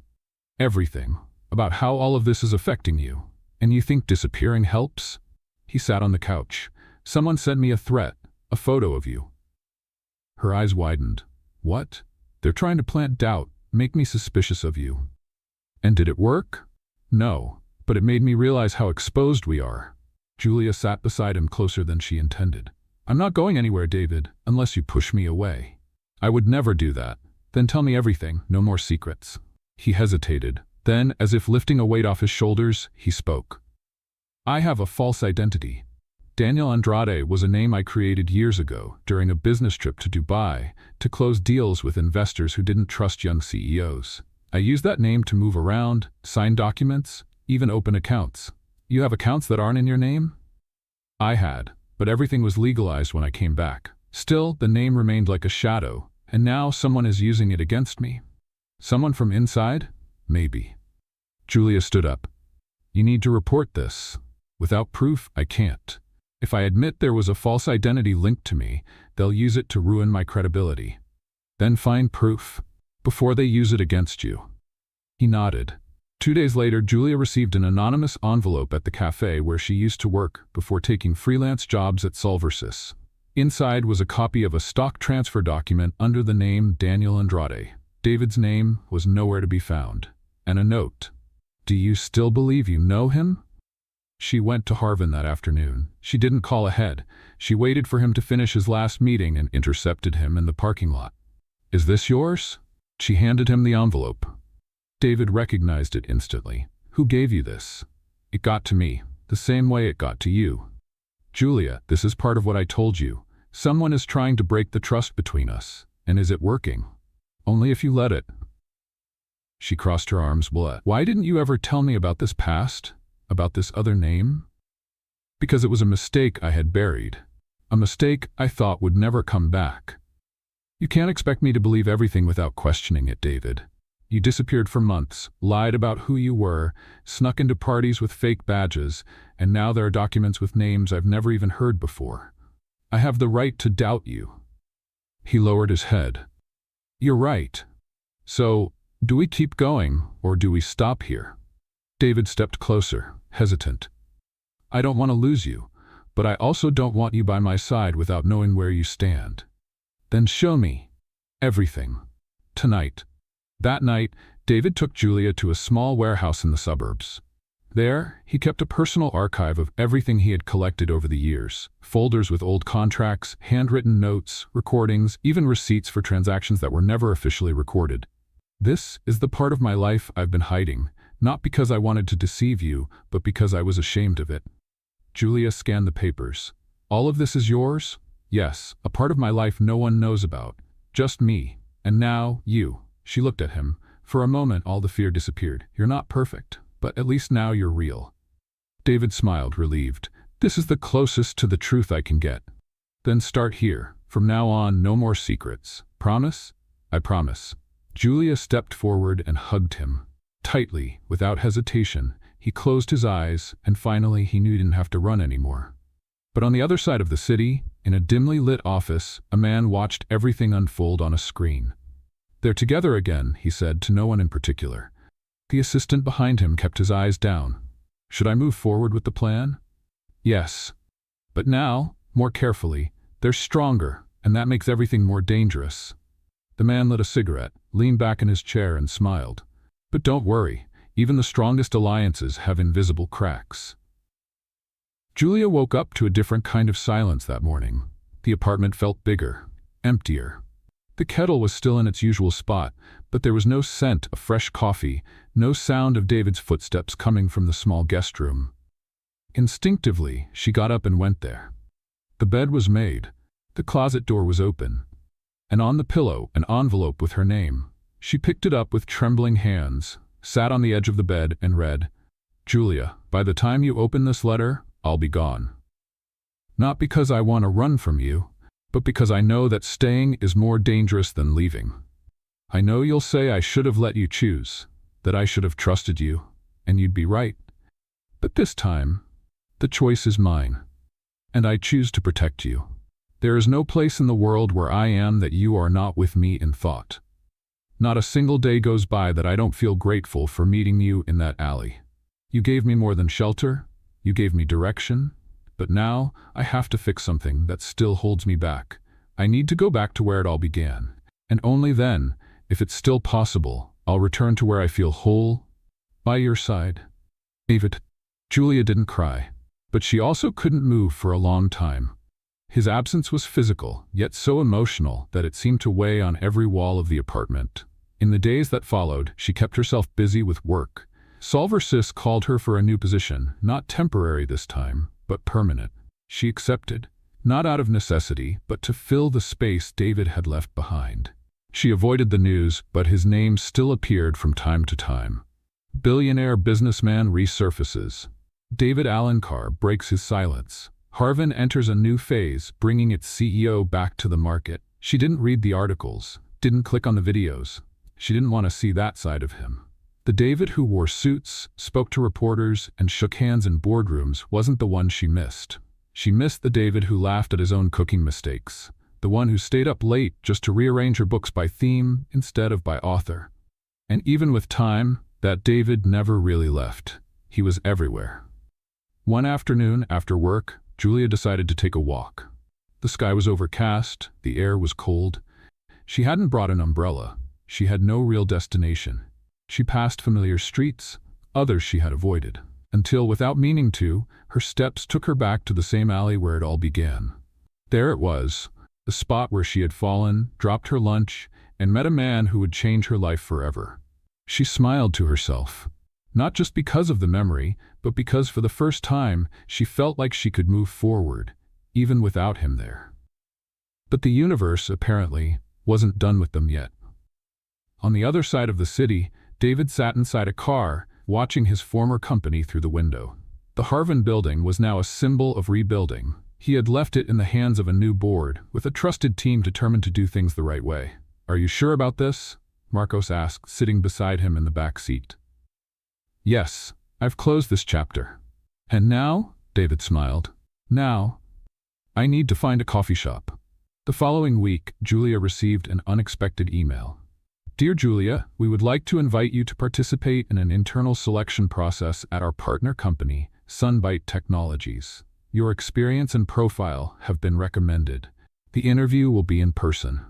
"Everything. About how all of this is affecting you. And you think disappearing helps?" He sat on the couch. "Someone sent me a threat, a photo of you." Her eyes widened. "What?" "They're trying to plant doubt, make me suspicious of you." "And did it work?" "No, but it made me realize how exposed we are." Julia sat beside him closer than she intended. "I'm not going anywhere, David, unless you push me away." "I would never do that." "Then tell me everything, no more secrets." He hesitated. Then, as if lifting a weight off his shoulders, he spoke. "I have a false identity. Daniel Andrade was a name I created years ago during a business trip to Dubai to close deals with investors who didn't trust young CEOs. I used that name to move around, sign documents, even open accounts." "You have accounts that aren't in your name?" "I had, but everything was legalized when I came back. Still, the name remained like a shadow, and now someone is using it against me." "Someone from inside?" "Maybe." Julia stood up. "You need to report this. Without proof, I can't. If I admit there was a false identity linked to me, they'll use it to ruin my credibility. Then find proof, before they use it against you." He nodded. 2 days later, Julia received an anonymous envelope at the cafe where she used to work before taking freelance jobs at Solversys. Inside was a copy of a stock transfer document under the name Daniel Andrade. David's name was nowhere to be found. And a note. "Do you still believe you know him?" She went to Harvin that afternoon. She didn't call ahead. She waited for him to finish his last meeting and intercepted him in the parking lot. "Is this yours?" She handed him the envelope. David recognized it instantly. "Who gave you this?" "It got to me, the same way it got to you." "Julia, this is part of what I told you. Someone is trying to break the trust between us. And is it working? Only if you let it." She crossed her arms. "Why didn't you ever tell me about this past? About this other name?" "Because it was a mistake I had buried. A mistake I thought would never come back." "You can't expect me to believe everything without questioning it, David. You disappeared for months, lied about who you were, snuck into parties with fake badges, and now there are documents with names I've never even heard before. I have the right to doubt you." He lowered his head. "You're right. So, do we keep going, or do we stop here?" David stepped closer, hesitant. "I don't want to lose you, but I also don't want you by my side without knowing where you stand." "Then show me. Everything. Tonight." That night, David took Julia to a small warehouse in the suburbs. There, he kept a personal archive of everything he had collected over the years. Folders with old contracts, handwritten notes, recordings, even receipts for transactions that were never officially recorded. "This is the part of my life I've been hiding, not because I wanted to deceive you, but because I was ashamed of it." Julia scanned the papers. "All of this is yours?" "Yes, a part of my life no one knows about. Just me. And now, you." She looked at him. For a moment, all the fear disappeared. "You're not perfect, but at least now you're real." David smiled, relieved. "This is the closest to the truth I can get." "Then start here. From now on, no more secrets. Promise?" "I promise." Julia stepped forward and hugged him. Tightly, without hesitation, he closed his eyes, and finally he knew he didn't have to run anymore. But on the other side of the city, in a dimly lit office, a man watched everything unfold on a screen. "They're together again," he said to no one in particular. The assistant behind him kept his eyes down. "Should I move forward with the plan?" "Yes. But now, more carefully, they're stronger, and that makes everything more dangerous." The man lit a cigarette, leaned back in his chair and smiled. But don't worry, even the strongest alliances have invisible cracks. Julia woke up to a different kind of silence that morning. The apartment felt bigger, emptier. The kettle was still in its usual spot, but there was no scent of fresh coffee, no sound of David's footsteps coming from the small guest room. Instinctively, she got up and went there. The bed was made, the closet door was open, and on the pillow an envelope with her name. She picked it up with trembling hands, sat on the edge of the bed and read, "Julia, by the time you open this letter, I'll be gone. Not because I want to run from you, but because I know that staying is more dangerous than leaving. I know you'll say I should have let you choose, that I should have trusted you, and you'd be right. But this time, the choice is mine, and I choose to protect you. There is no place in the world where I am that you are not with me in thought. Not a single day goes by that I don't feel grateful for meeting you in that alley. You gave me more than shelter, you gave me direction, but now I have to fix something that still holds me back. I need to go back to where it all began, and only then, if it's still possible, I'll return to where I feel whole, by your side. David." Julia didn't cry, but she also couldn't move for a long time. His absence was physical, yet so emotional that it seemed to weigh on every wall of the apartment. In the days that followed, she kept herself busy with work. Solver Sis called her for a new position, not temporary this time, but permanent. She accepted, not out of necessity, but to fill the space David had left behind. She avoided the news, but his name still appeared from time to time. Billionaire businessman resurfaces. David Alencar breaks his silence. Harvin enters a new phase, bringing its CEO back to the market. She didn't read the articles, didn't click on the videos. She didn't want to see that side of him. The David who wore suits, spoke to reporters, and shook hands in boardrooms wasn't the one she missed. She missed the David who laughed at his own cooking mistakes, the one who stayed up late just to rearrange her books by theme instead of by author. And even with time, that David never really left. He was everywhere. One afternoon, after work, Julia decided to take a walk. The sky was overcast, the air was cold. She hadn't brought an umbrella. She had no real destination. She passed familiar streets, others she had avoided, until, without meaning to, her steps took her back to the same alley where it all began. There it was, the spot where she had fallen, dropped her lunch, and met a man who would change her life forever. She smiled to herself, not just because of the memory, but because for the first time she felt like she could move forward, even without him there. But the universe, apparently, wasn't done with them yet. On the other side of the city, David sat inside a car, watching his former company through the window. The Harvin building was now a symbol of rebuilding. He had left it in the hands of a new board, with a trusted team determined to do things the right way. "Are you sure about this?" Marcos asked, sitting beside him in the back seat. "Yes, I've closed this chapter." "And now?" David smiled. "Now, I need to find a coffee shop." The following week, Julia received an unexpected email. "Dear Julia, we would like to invite you to participate in an internal selection process at our partner company, Sunbite Technologies. Your experience and profile have been recommended. The interview will be in person."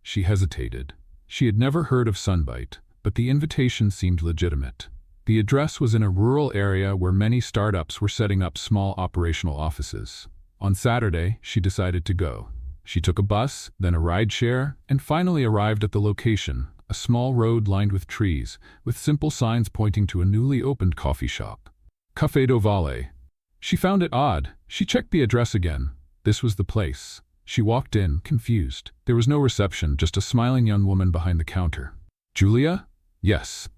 She hesitated. She had never heard of Sunbite, but the invitation seemed legitimate. The address was in a rural area where many startups were setting up small operational offices. On Saturday, she decided to go. She took a bus, then a rideshare, and finally arrived at the location, a small road lined with trees, with simple signs pointing to a newly opened coffee shop. Café do Vale. She found it odd. She checked the address again. This was the place. She walked in, confused. There was no reception, just a smiling young woman behind the counter. "Julia?" "Yes."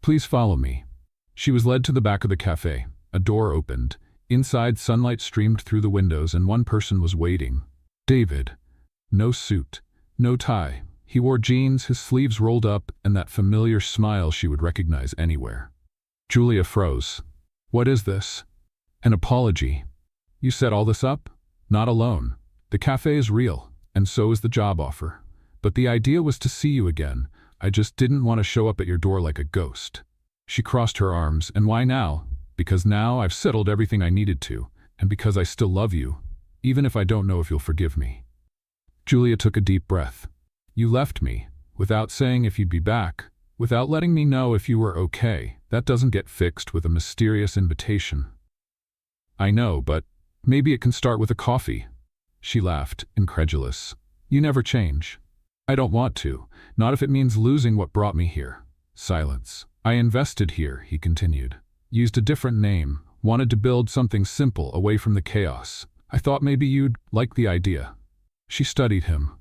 "Please follow me." She was led to the back of the cafe. A door opened. Inside, sunlight streamed through the windows and one person was waiting. David. No suit, no tie. He wore jeans, his sleeves rolled up, and that familiar smile she would recognize anywhere. Julia froze. "What is this?" "An apology. You set all this up?" "Not alone. The cafe is real, and so is the job offer. But the idea was to see you again. I just didn't want to show up at your door like a ghost." She crossed her arms. "And why now?" "Because now I've settled everything I needed to, and because I still love you, even if I don't know if you'll forgive me." Julia took a deep breath. You left me, without saying if you'd be back, without letting me know if you were okay. That doesn't get fixed with a mysterious invitation. I know, but maybe it can start with a coffee. She laughed, incredulous. You never change. I don't want to, not if it means losing what brought me here. Silence. I invested here, he continued. Used a different name, wanted to build something simple away from the chaos. I thought maybe you'd like the idea. She studied him.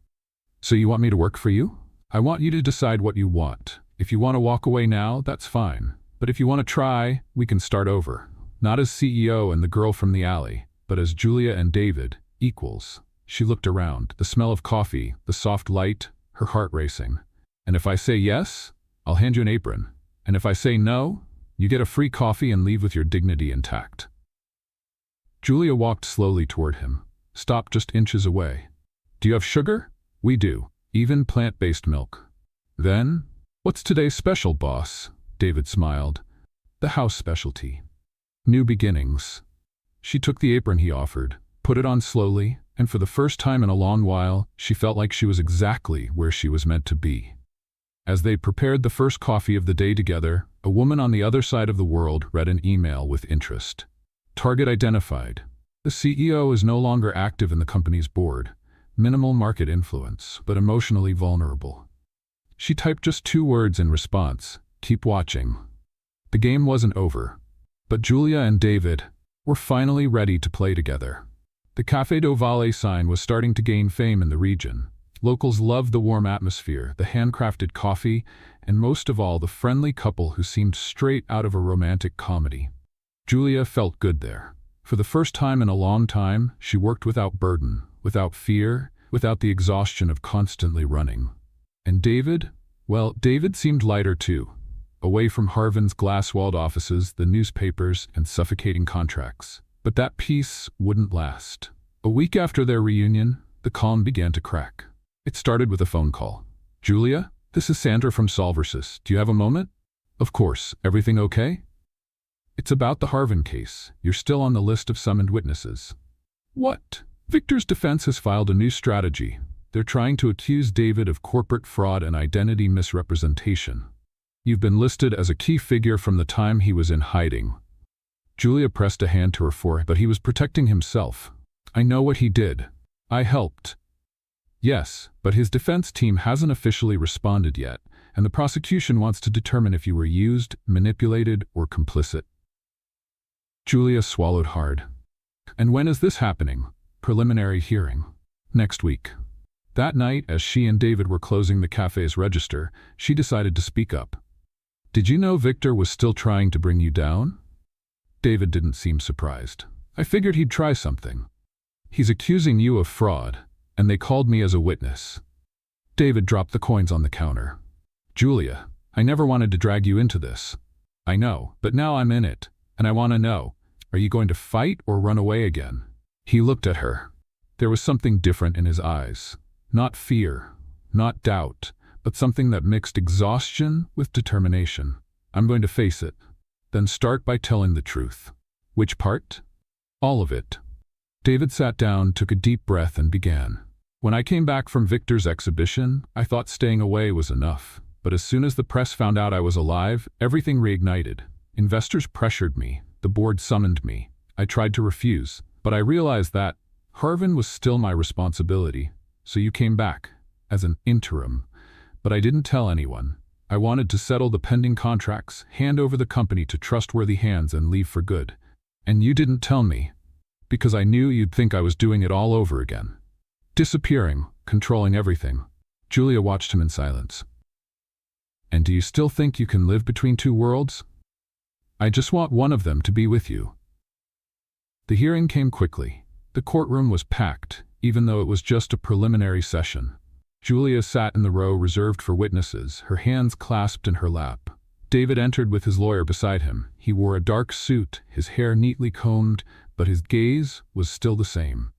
So you want me to work for you? I want you to decide what you want. If you want to walk away now, that's fine. But if you want to try, we can start over. Not as CEO and the girl from the alley, but as Julia and David, equals. She looked around, the smell of coffee, the soft light, her heart racing. And if I say yes, I'll hand you an apron. And if I say no, you get a free coffee and leave with your dignity intact. Julia walked slowly toward him, stopped just inches away. Do you have sugar? We do, even plant-based milk. Then, what's today's special, boss? David smiled. The house specialty. New beginnings. She took the apron he offered, put it on slowly, and for the first time in a long while, she felt like she was exactly where she was meant to be. As they prepared the first coffee of the day together, a woman on the other side of the world read an email with interest. Target identified. The CEO is no longer active in the company's board. Minimal market influence, but emotionally vulnerable. She typed just 2 words in response. Keep watching. The game wasn't over, but Julia and David were finally ready to play together. The Café do Vale sign was starting to gain fame in the region. Locals loved the warm atmosphere, the handcrafted coffee, and most of all, the friendly couple who seemed straight out of a romantic comedy. Julia felt good there. For the first time in a long time, she worked without burden, without fear, without the exhaustion of constantly running. And David? Well, David seemed lighter too. Away from Harvin's glass-walled offices, the newspapers, and suffocating contracts. But that peace wouldn't last. A week after their reunion, the calm began to crack. It started with a phone call. Julia, this is Sandra from Solversis. Do you have a moment? Of course. Everything okay? It's about the Harvin case. You're still on the list of summoned witnesses. What? Victor's defense has filed a new strategy. They're trying to accuse David of corporate fraud and identity misrepresentation. You've been listed as a key figure from the time he was in hiding. Julia pressed a hand to her forehead, but he was protecting himself. I know what he did. I helped. Yes, but his defense team hasn't officially responded yet, and the prosecution wants to determine if you were used, manipulated, or complicit. Julia swallowed hard. And when is this happening? Preliminary hearing. Next week. That night, as she and David were closing the cafe's register, she decided to speak up. Did you know Victor was still trying to bring you down? David didn't seem surprised. I figured he'd try something. He's accusing you of fraud, and they called me as a witness. David dropped the coins on the counter. Julia, I never wanted to drag you into this. I know, but now I'm in it, and I want to know, are you going to fight or run away again? He looked at her. There was something different in his eyes. Not fear, not doubt, but something that mixed exhaustion with determination. I'm going to face it. Then start by telling the truth. Which part? All of it. David sat down, took a deep breath, and began. When I came back from Victor's exhibition, I thought staying away was enough. But as soon as the press found out I was alive, everything reignited. Investors pressured me. The board summoned me. I tried to refuse, but I realized that Harvin was still my responsibility. So you came back, as an interim. But I didn't tell anyone. I wanted to settle the pending contracts, hand over the company to trustworthy hands, and leave for good. And you didn't tell me, because I knew you'd think I was doing it all over again. Disappearing, controlling everything. Julia watched him in silence. And do you still think you can live between 2 worlds? I just want one of them to be with you. The hearing came quickly. The courtroom was packed, even though it was just a preliminary session. Julia sat in the row reserved for witnesses, her hands clasped in her lap. David entered with his lawyer beside him. He wore a dark suit, his hair neatly combed, but his gaze was still the same.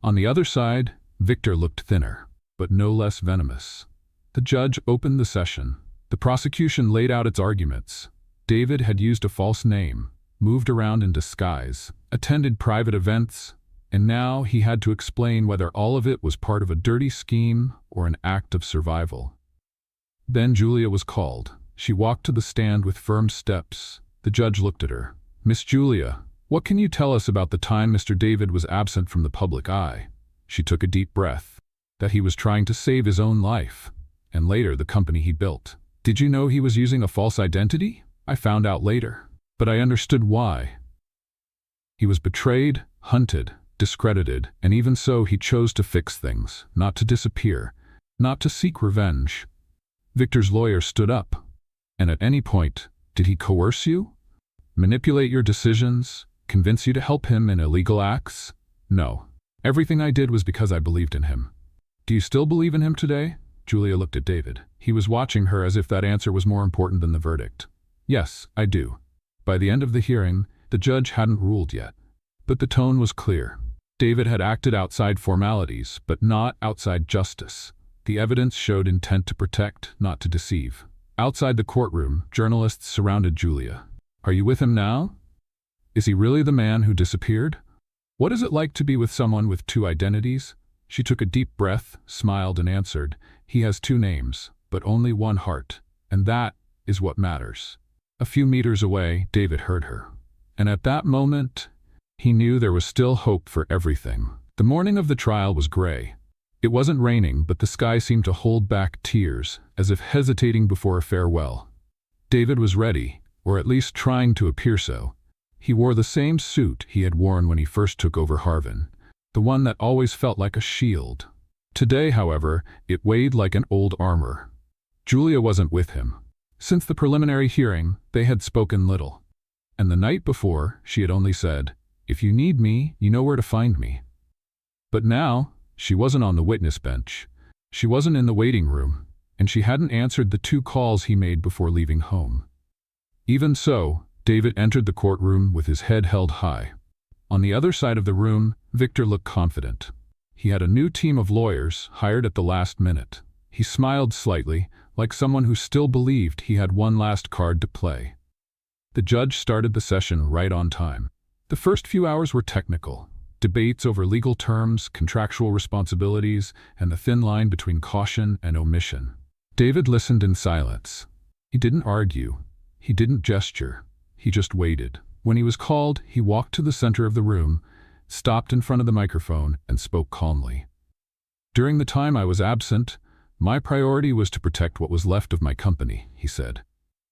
On the other side, Victor looked thinner, but no less venomous. The judge opened the session. The prosecution laid out its arguments. David had used a false name, moved around in disguise, attended private events, and now he had to explain whether all of it was part of a dirty scheme or an act of survival. Then Julia was called. She walked to the stand with firm steps. The judge looked at her. "Miss Julia, what can you tell us about the time Mr. David was absent from the public eye?" She took a deep breath. "That he was trying to save his own life, and later the company he built." "Did you know he was using a false identity?" "I found out later, but I understood why. He was betrayed, hunted, discredited, and even so he chose to fix things, not to disappear, not to seek revenge." Victor's lawyer stood up. "And at any point, did he coerce you? Manipulate your decisions? Convince you to help him in illegal acts?" "No. Everything I did was because I believed in him." "Do you still believe in him today?" Julia looked at David. He was watching her as if that answer was more important than the verdict. "Yes, I do." By the end of the hearing, the judge hadn't ruled yet. But the tone was clear. David had acted outside formalities, but not outside justice. The evidence showed intent to protect, not to deceive. Outside the courtroom, journalists surrounded Julia. "Are you with him now? Is he really the man who disappeared? What is it like to be with someone with two identities?" She took a deep breath, smiled, and answered, "He has two names, but only one heart, and that is what matters." A few meters away, David heard her. And at that moment, he knew there was still hope for everything. The morning of the trial was gray. It wasn't raining, but the sky seemed to hold back tears, as if hesitating before a farewell. David was ready, or at least trying to appear so. He wore the same suit he had worn when he first took over Harvin, the one that always felt like a shield. Today, however, it weighed like an old armor. Julia wasn't with him. Since the preliminary hearing, they had spoken little. And the night before, she had only said, "If you need me, you know where to find me." But now, she wasn't on the witness bench. She wasn't in the waiting room, and she hadn't answered the 2 calls he made before leaving home. Even so, David entered the courtroom with his head held high. On the other side of the room, Victor looked confident. He had a new team of lawyers hired at the last minute. He smiled slightly, like someone who still believed he had one last card to play. The judge started the session right on time. The first few hours were technical. Debates over legal terms, contractual responsibilities, and the thin line between caution and omission. David listened in silence. He didn't argue. He didn't gesture. He just waited. When he was called, he walked to the center of the room, stopped in front of the microphone, and spoke calmly. "During the time I was absent, my priority was to protect what was left of my company," he said.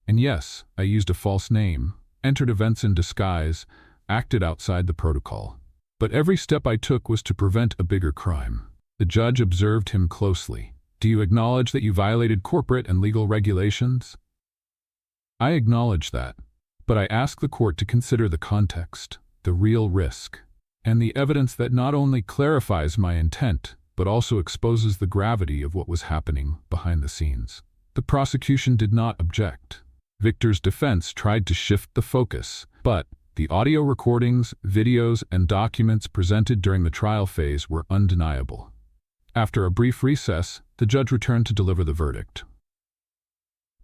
"And yes, I used a false name, entered events in disguise, acted outside the protocol. But every step I took was to prevent a bigger crime." The judge observed him closely. "Do you acknowledge that you violated corporate and legal regulations?" "I acknowledge that. But I ask the court to consider the context, the real risk, and the evidence that not only clarifies my intent, but also exposes the gravity of what was happening behind the scenes." The prosecution did not object. Victor's defense tried to shift the focus, but the audio recordings, videos, and documents presented during the trial phase were undeniable. After a brief recess, the judge returned to deliver the verdict.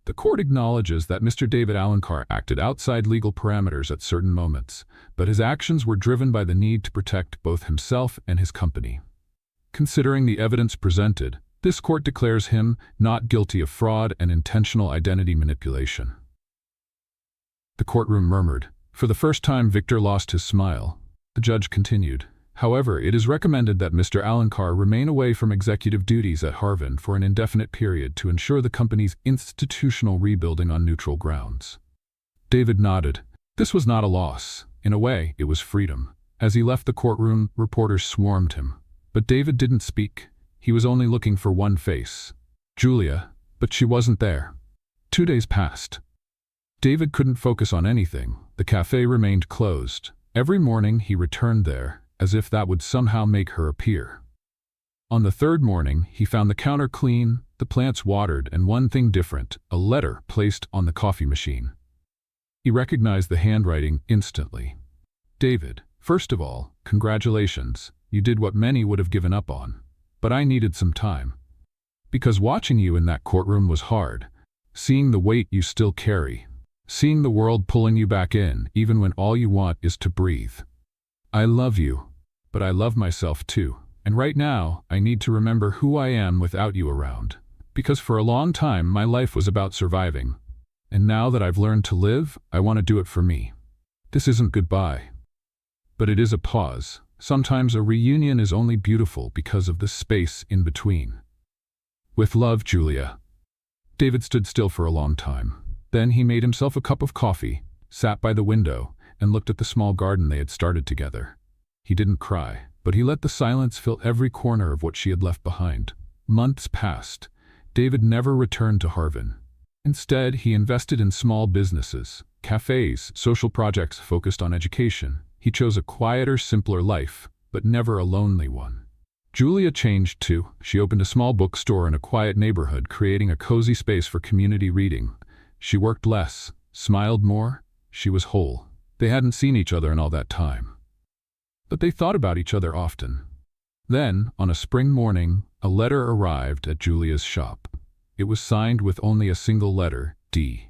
The court acknowledges that Mr. David Alencar acted outside legal parameters at certain moments, but his actions were driven by the need to protect both himself and his company. Considering the evidence presented, this court declares him not guilty of fraud and intentional identity manipulation. The courtroom murmured. For the first time, Victor lost his smile. The judge continued. "However, it is recommended that Mr. Alencar remain away from executive duties at Harvin for an indefinite period to ensure the company's institutional rebuilding on neutral grounds." David nodded. This was not a loss. In a way, it was freedom. As he left the courtroom, reporters swarmed him. But David didn't speak. He was only looking for one face. Julia, but she wasn't there. 2 days passed. David couldn't focus on anything. The cafe remained closed. Every morning he returned there, as if that would somehow make her appear. On the 3rd morning, he found the counter clean, the plants watered, and one thing different, a letter placed on the coffee machine. He recognized the handwriting instantly. "David, first of all, congratulations. You did what many would have given up on. But I needed some time. Because watching you in that courtroom was hard. Seeing the weight you still carry. Seeing the world pulling you back in, even when all you want is to breathe. I love you. But I love myself too. And right now, I need to remember who I am without you around. Because for a long time, my life was about surviving. And now that I've learned to live, I want to do it for me. This isn't goodbye. But it is a pause. Sometimes a reunion is only beautiful because of the space in between. With love, Julia. David stood still for a long time. Then he made himself a cup of coffee, sat by the window, and looked at the small garden they had started together. He didn't cry, but he let the silence fill every corner of what she had left behind. Months passed. David never returned to Harvin. Instead, he invested in small businesses, cafes, social projects focused on education. He chose a quieter, simpler life, but never a lonely one. Julia changed too. She opened a small bookstore in a quiet neighborhood, creating a cozy space for community reading. She worked less, smiled more. She was whole. They hadn't seen each other in all that time. But they thought about each other often. Then, on a spring morning, a letter arrived at Julia's shop. It was signed with only a single letter, D.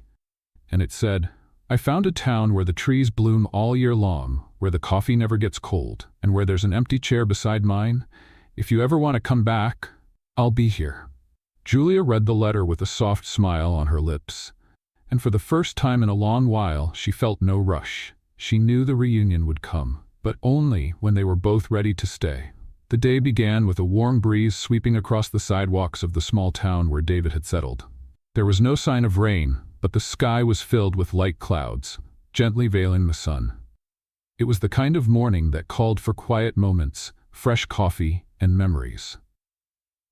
And it said, "I found a town where the trees bloom all year long, where the coffee never gets cold, and where there's an empty chair beside mine. If you ever want to come back, I'll be here." Julia read the letter with a soft smile on her lips. And for the first time in a long while, she felt no rush. She knew the reunion would come, but only when they were both ready to stay. The day began with a warm breeze sweeping across the sidewalks of the small town where David had settled. There was no sign of rain, but the sky was filled with light clouds, gently veiling the sun. It was the kind of morning that called for quiet moments, fresh coffee, and memories.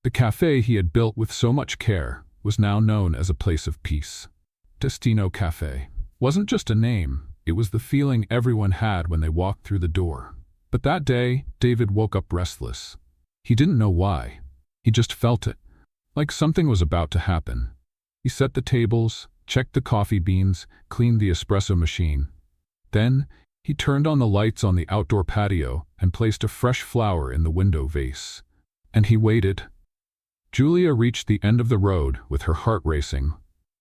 The cafe he had built with so much care was now known as a place of peace. Destino Cafe wasn't just a name, it was the feeling everyone had when they walked through the door. But that day, David woke up restless. He didn't know why. He just felt it, like something was about to happen. He set the tables, checked the coffee beans, cleaned the espresso machine. Then, he turned on the lights on the outdoor patio and placed a fresh flower in the window vase. And he waited. Julia reached the end of the road with her heart racing.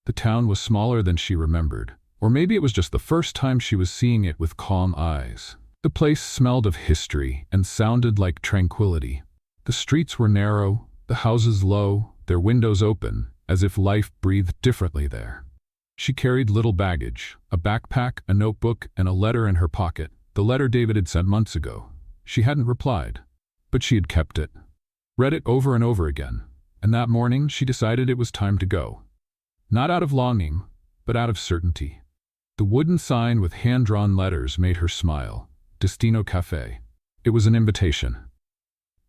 The town was smaller than she remembered, or maybe it was just the first time she was seeing it with calm eyes. The place smelled of history and sounded like tranquility. The streets were narrow, the houses low, their windows open, as if life breathed differently there. She carried little baggage, a backpack, a notebook, and a letter in her pocket, the letter David had sent months ago. She hadn't replied, but she had kept it, read it over and over again, and that morning she decided it was time to go. Not out of longing, but out of certainty. The wooden sign with hand-drawn letters made her smile. Destino Cafe. It was an invitation.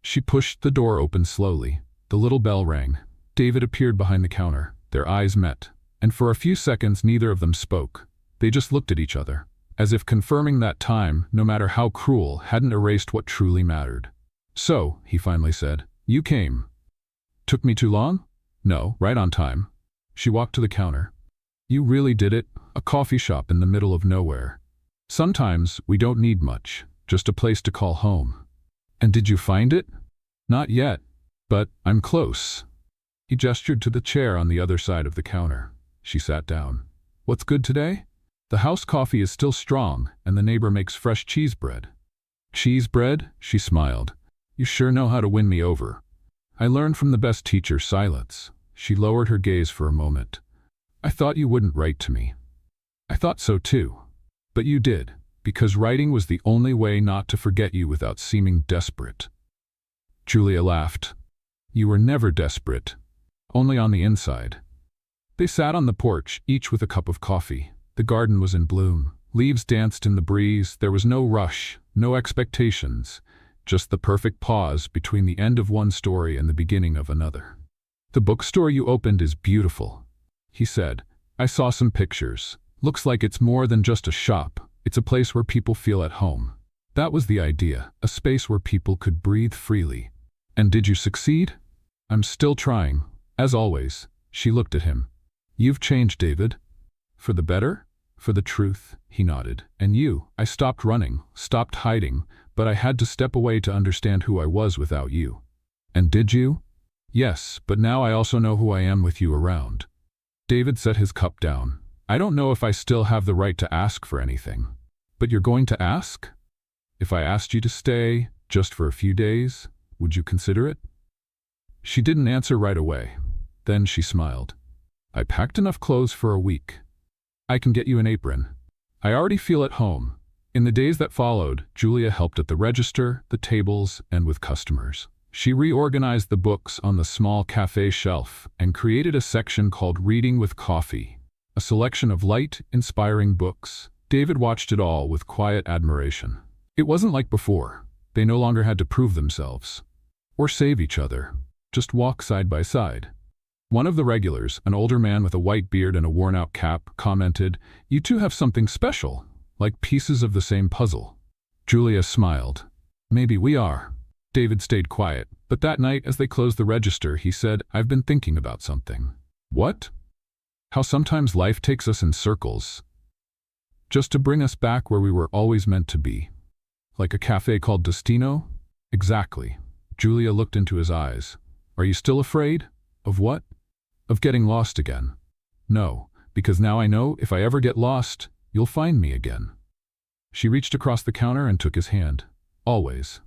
She pushed the door open slowly. The little bell rang. David appeared behind the counter. Their eyes met, and for a few seconds neither of them spoke. They just looked at each other, as if confirming that time, no matter how cruel, hadn't erased what truly mattered. "So," he finally said, "you came. Took me too long?" "No, right on time." She walked to the counter. "You really did it? A coffee shop in the middle of nowhere. Sometimes we don't need much, just a place to call home." "And did you find it?" "Not yet, but I'm close." He gestured to the chair on the other side of the counter. She sat down. "What's good today?" "The house coffee is still strong, and the neighbor makes fresh cheese bread." "Cheese bread?" She smiled. "You sure know how to win me over." "I learned from the best teacher, silence." She lowered her gaze for a moment. "I thought you wouldn't write to me." "I thought so too. But you did, because writing was the only way not to forget you without seeming desperate." Julia laughed. "You were never desperate, only on the inside." They sat on the porch, each with a cup of coffee. The garden was in bloom. Leaves danced in the breeze. There was no rush, no expectations, just the perfect pause between the end of one story and the beginning of another. "The bookstore you opened is beautiful," he said. "I saw some pictures. Looks like it's more than just a shop. It's a place where people feel at home." That was the idea, a space where people could breathe freely. "And did you succeed?" "I'm still trying, as always." She looked at him. "You've changed, David." "For the better?" "For the truth," he nodded. "And you?" "I stopped running, stopped hiding, but I had to step away to understand who I was without you." "And did you?" "Yes, but now I also know who I am with you around." David set his cup down. "I don't know if I still have the right to ask for anything." "But you're going to ask?" "If I asked you to stay, Just for a few days? Would you consider it? She didn't answer right away. Then she smiled. I packed enough clothes for a week. I can get you an apron. I already feel at home. In the days that followed, Julia helped at the register, the tables, and with customers. She reorganized the books on the small cafe shelf and created a section called Reading with Coffee, a selection of light, inspiring books. David watched it all with quiet admiration. It wasn't like before. They no longer had to prove themselves or save each other, just walk side by side. One of the regulars, an older man with a white beard and a worn-out cap, commented, "You two have something special, like pieces of the same puzzle." Julia smiled. "Maybe we are." David stayed quiet, but that night as they closed the register, he said, "I've been thinking about something." "What?" "How sometimes life takes us in circles, just to bring us back where we were always meant to be. Like a cafe called Destino?" "Exactly." Julia looked into his eyes. "Are you still afraid?" "Of what?" "Of getting lost again." "No, because now I know if I ever get lost, you'll find me again." She reached across the counter and took his hand. "Always."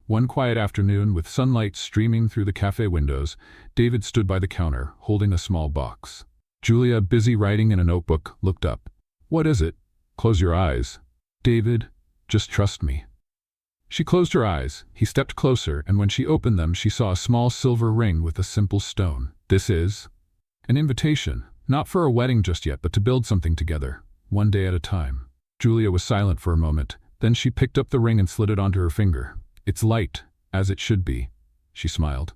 One quiet afternoon, with sunlight streaming through the cafe windows, David stood by the counter, holding a small box. Julia, busy writing in a notebook, looked up. "What is it?" "Close your eyes." "David, just trust me." She closed her eyes. He stepped closer, and when she opened them, she saw a small silver ring with a simple stone. "This is an invitation, not for a wedding just yet, but to build something together, one day at a time." Julia was silent for a moment. Then she picked up the ring and slid it onto her finger. "It's light, as it should be," she smiled.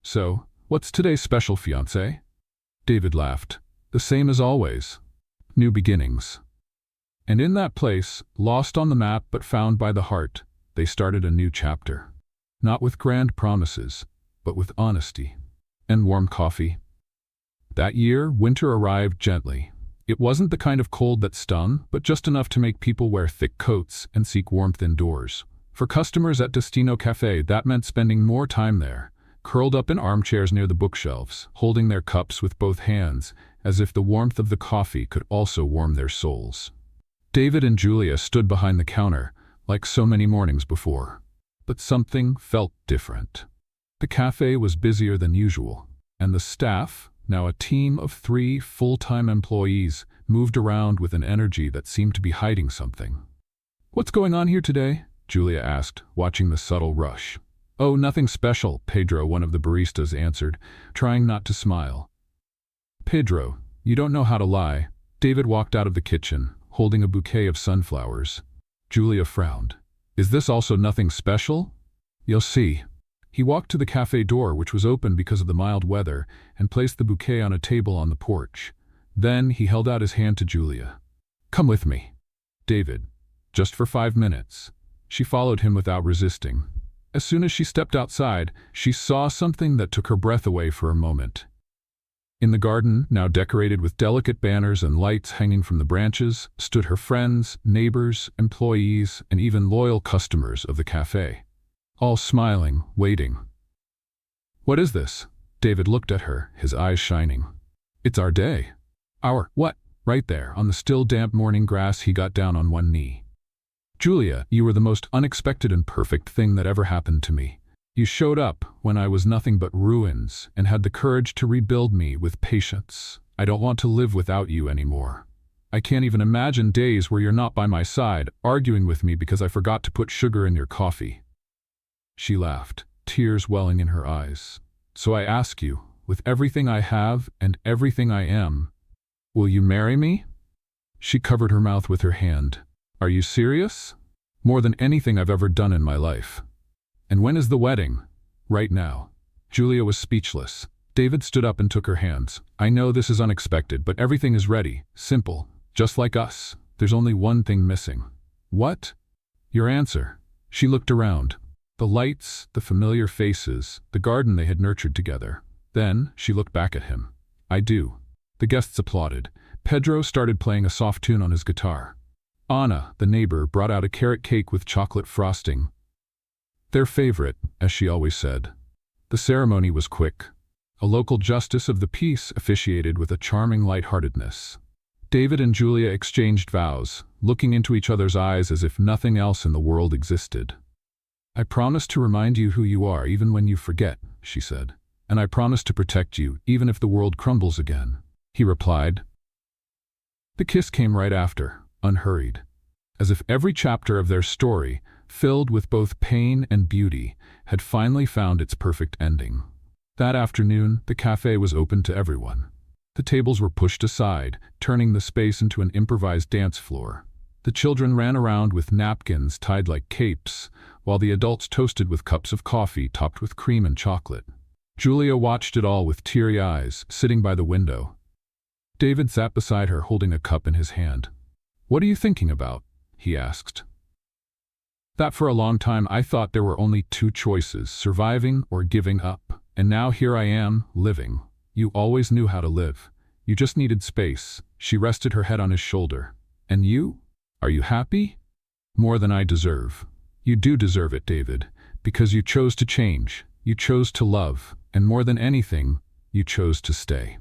"So, what's today's special, fiancé?" David laughed. "The same as always. New beginnings." And in that place, lost on the map but found by the heart, they started a new chapter. Not with grand promises, but with honesty and warm coffee. That year, winter arrived gently. It wasn't the kind of cold that stung, but just enough to make people wear thick coats and seek warmth indoors. For customers at Destino Cafe, that meant spending more time there, curled up in armchairs near the bookshelves, holding their cups with both hands, as if the warmth of the coffee could also warm their souls. David and Julia stood behind the counter, like so many mornings before. But something felt different. The cafe was busier than usual, and the staff, now a team of 3 full-time employees, moved around with an energy that seemed to be hiding something. "What's going on here today?" Julia asked, watching the subtle rush. "Oh, nothing special," Pedro, one of the baristas, answered, trying not to smile. "Pedro, you don't know how to lie." David walked out of the kitchen, holding a bouquet of sunflowers. Julia frowned. "Is this also nothing special?" "You'll see." He walked to the cafe door, which was open because of the mild weather, and placed the bouquet on a table on the porch. Then he held out his hand to Julia. "Come with me." "David, just for 5 minutes." She followed him without resisting. As soon as she stepped outside, she saw something that took her breath away for a moment. In the garden, now decorated with delicate banners and lights hanging from the branches, stood her friends, neighbors, employees, and even loyal customers of the cafe. All smiling, waiting. "What is this?" David looked at her, his eyes shining. "It's our day." "Our what?" Right there, on the still damp morning grass, he got down on one knee. "Julia, you were the most unexpected and perfect thing that ever happened to me. You showed up when I was nothing but ruins and had the courage to rebuild me with patience. I don't want to live without you anymore. I can't even imagine days where you're not by my side, arguing with me because I forgot to put sugar in your coffee." She laughed, tears welling in her eyes. "So I ask you, with everything I have and everything I am, will you marry me?" She covered her mouth with her hand. "Are you serious?" "More than anything I've ever done in my life." "And when is the wedding?" "Right now." Julia was speechless. David stood up and took her hands. "I know this is unexpected, but everything is ready. Simple. Just like us. There's only one thing missing." "What?" "Your answer." She looked around. The lights, the familiar faces, the garden they had nurtured together. Then she looked back at him. "I do." The guests applauded. Pedro started playing a soft tune on his guitar. Anna, the neighbor, brought out a carrot cake with chocolate frosting. Their favorite, as she always said. The ceremony was quick. A local justice of the peace officiated with a charming lightheartedness. David and Julia exchanged vows, looking into each other's eyes as if nothing else in the world existed. I promise to remind you who you are even when you forget, she said. And I promise to protect you even if the world crumbles again, he replied. The kiss came right after, unhurried, as if every chapter of their story, filled with both pain and beauty, had finally found its perfect ending. That afternoon, the cafe was open to everyone. The tables were pushed aside, turning the space into an improvised dance floor. The children ran around with napkins tied like capes, while the adults toasted with cups of coffee topped with cream and chocolate. Julia watched it all with teary eyes, sitting by the window. David sat beside her, holding a cup in his hand. "What are you thinking about?" he asked. "That for a long time I thought there were only two choices, surviving or giving up. And now here I am, living. You always knew how to live. You just needed space." She rested her head on his shoulder. "And you? Are you happy?" "More than I deserve." "You do deserve it, David, because you chose to change. You chose to love. And more than anything, you chose to stay."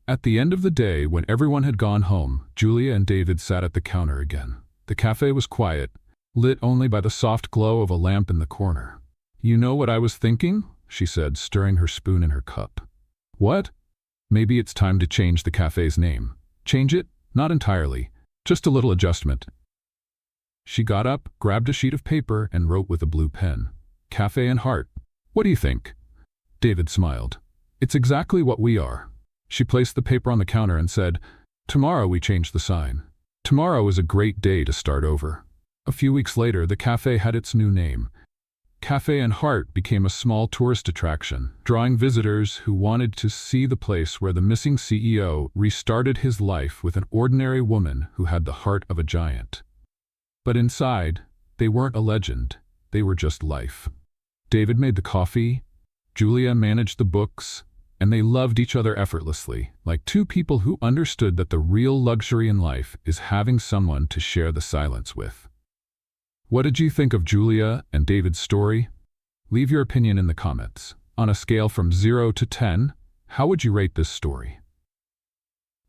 At the end of the day, when everyone had gone home, Julia and David sat at the counter again. The cafe was quiet, lit only by the soft glow of a lamp in the corner. "You know what I was thinking?" she said, stirring her spoon in her cup. "What?" "Maybe it's time to change the cafe's name." "Change it? Not entirely. Just a little adjustment." She got up, grabbed a sheet of paper, and wrote with a blue pen. "Cafe and Heart. What do you think?" David smiled. "It's exactly what we are." She placed the paper on the counter and said, "Tomorrow we change the sign." Tomorrow is a great day to start over. A few weeks later, the cafe had its new name. Cafe and Heart became a small tourist attraction, drawing visitors who wanted to see the place where the missing CEO restarted his life with an ordinary woman who had the heart of a giant. But inside, they weren't a legend, they were just life. David made the coffee, Julia managed the books, and they loved each other effortlessly, like two people who understood that the real luxury in life is having someone to share the silence with. What did you think of Julia and David's story? Leave your opinion in the comments. On a scale from 0 to 10, how would you rate this story?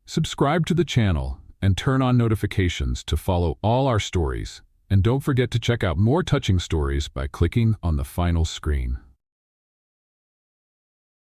Subscribe to the channel and turn on notifications to follow all our stories. And don't forget to check out more touching stories by clicking on the final screen.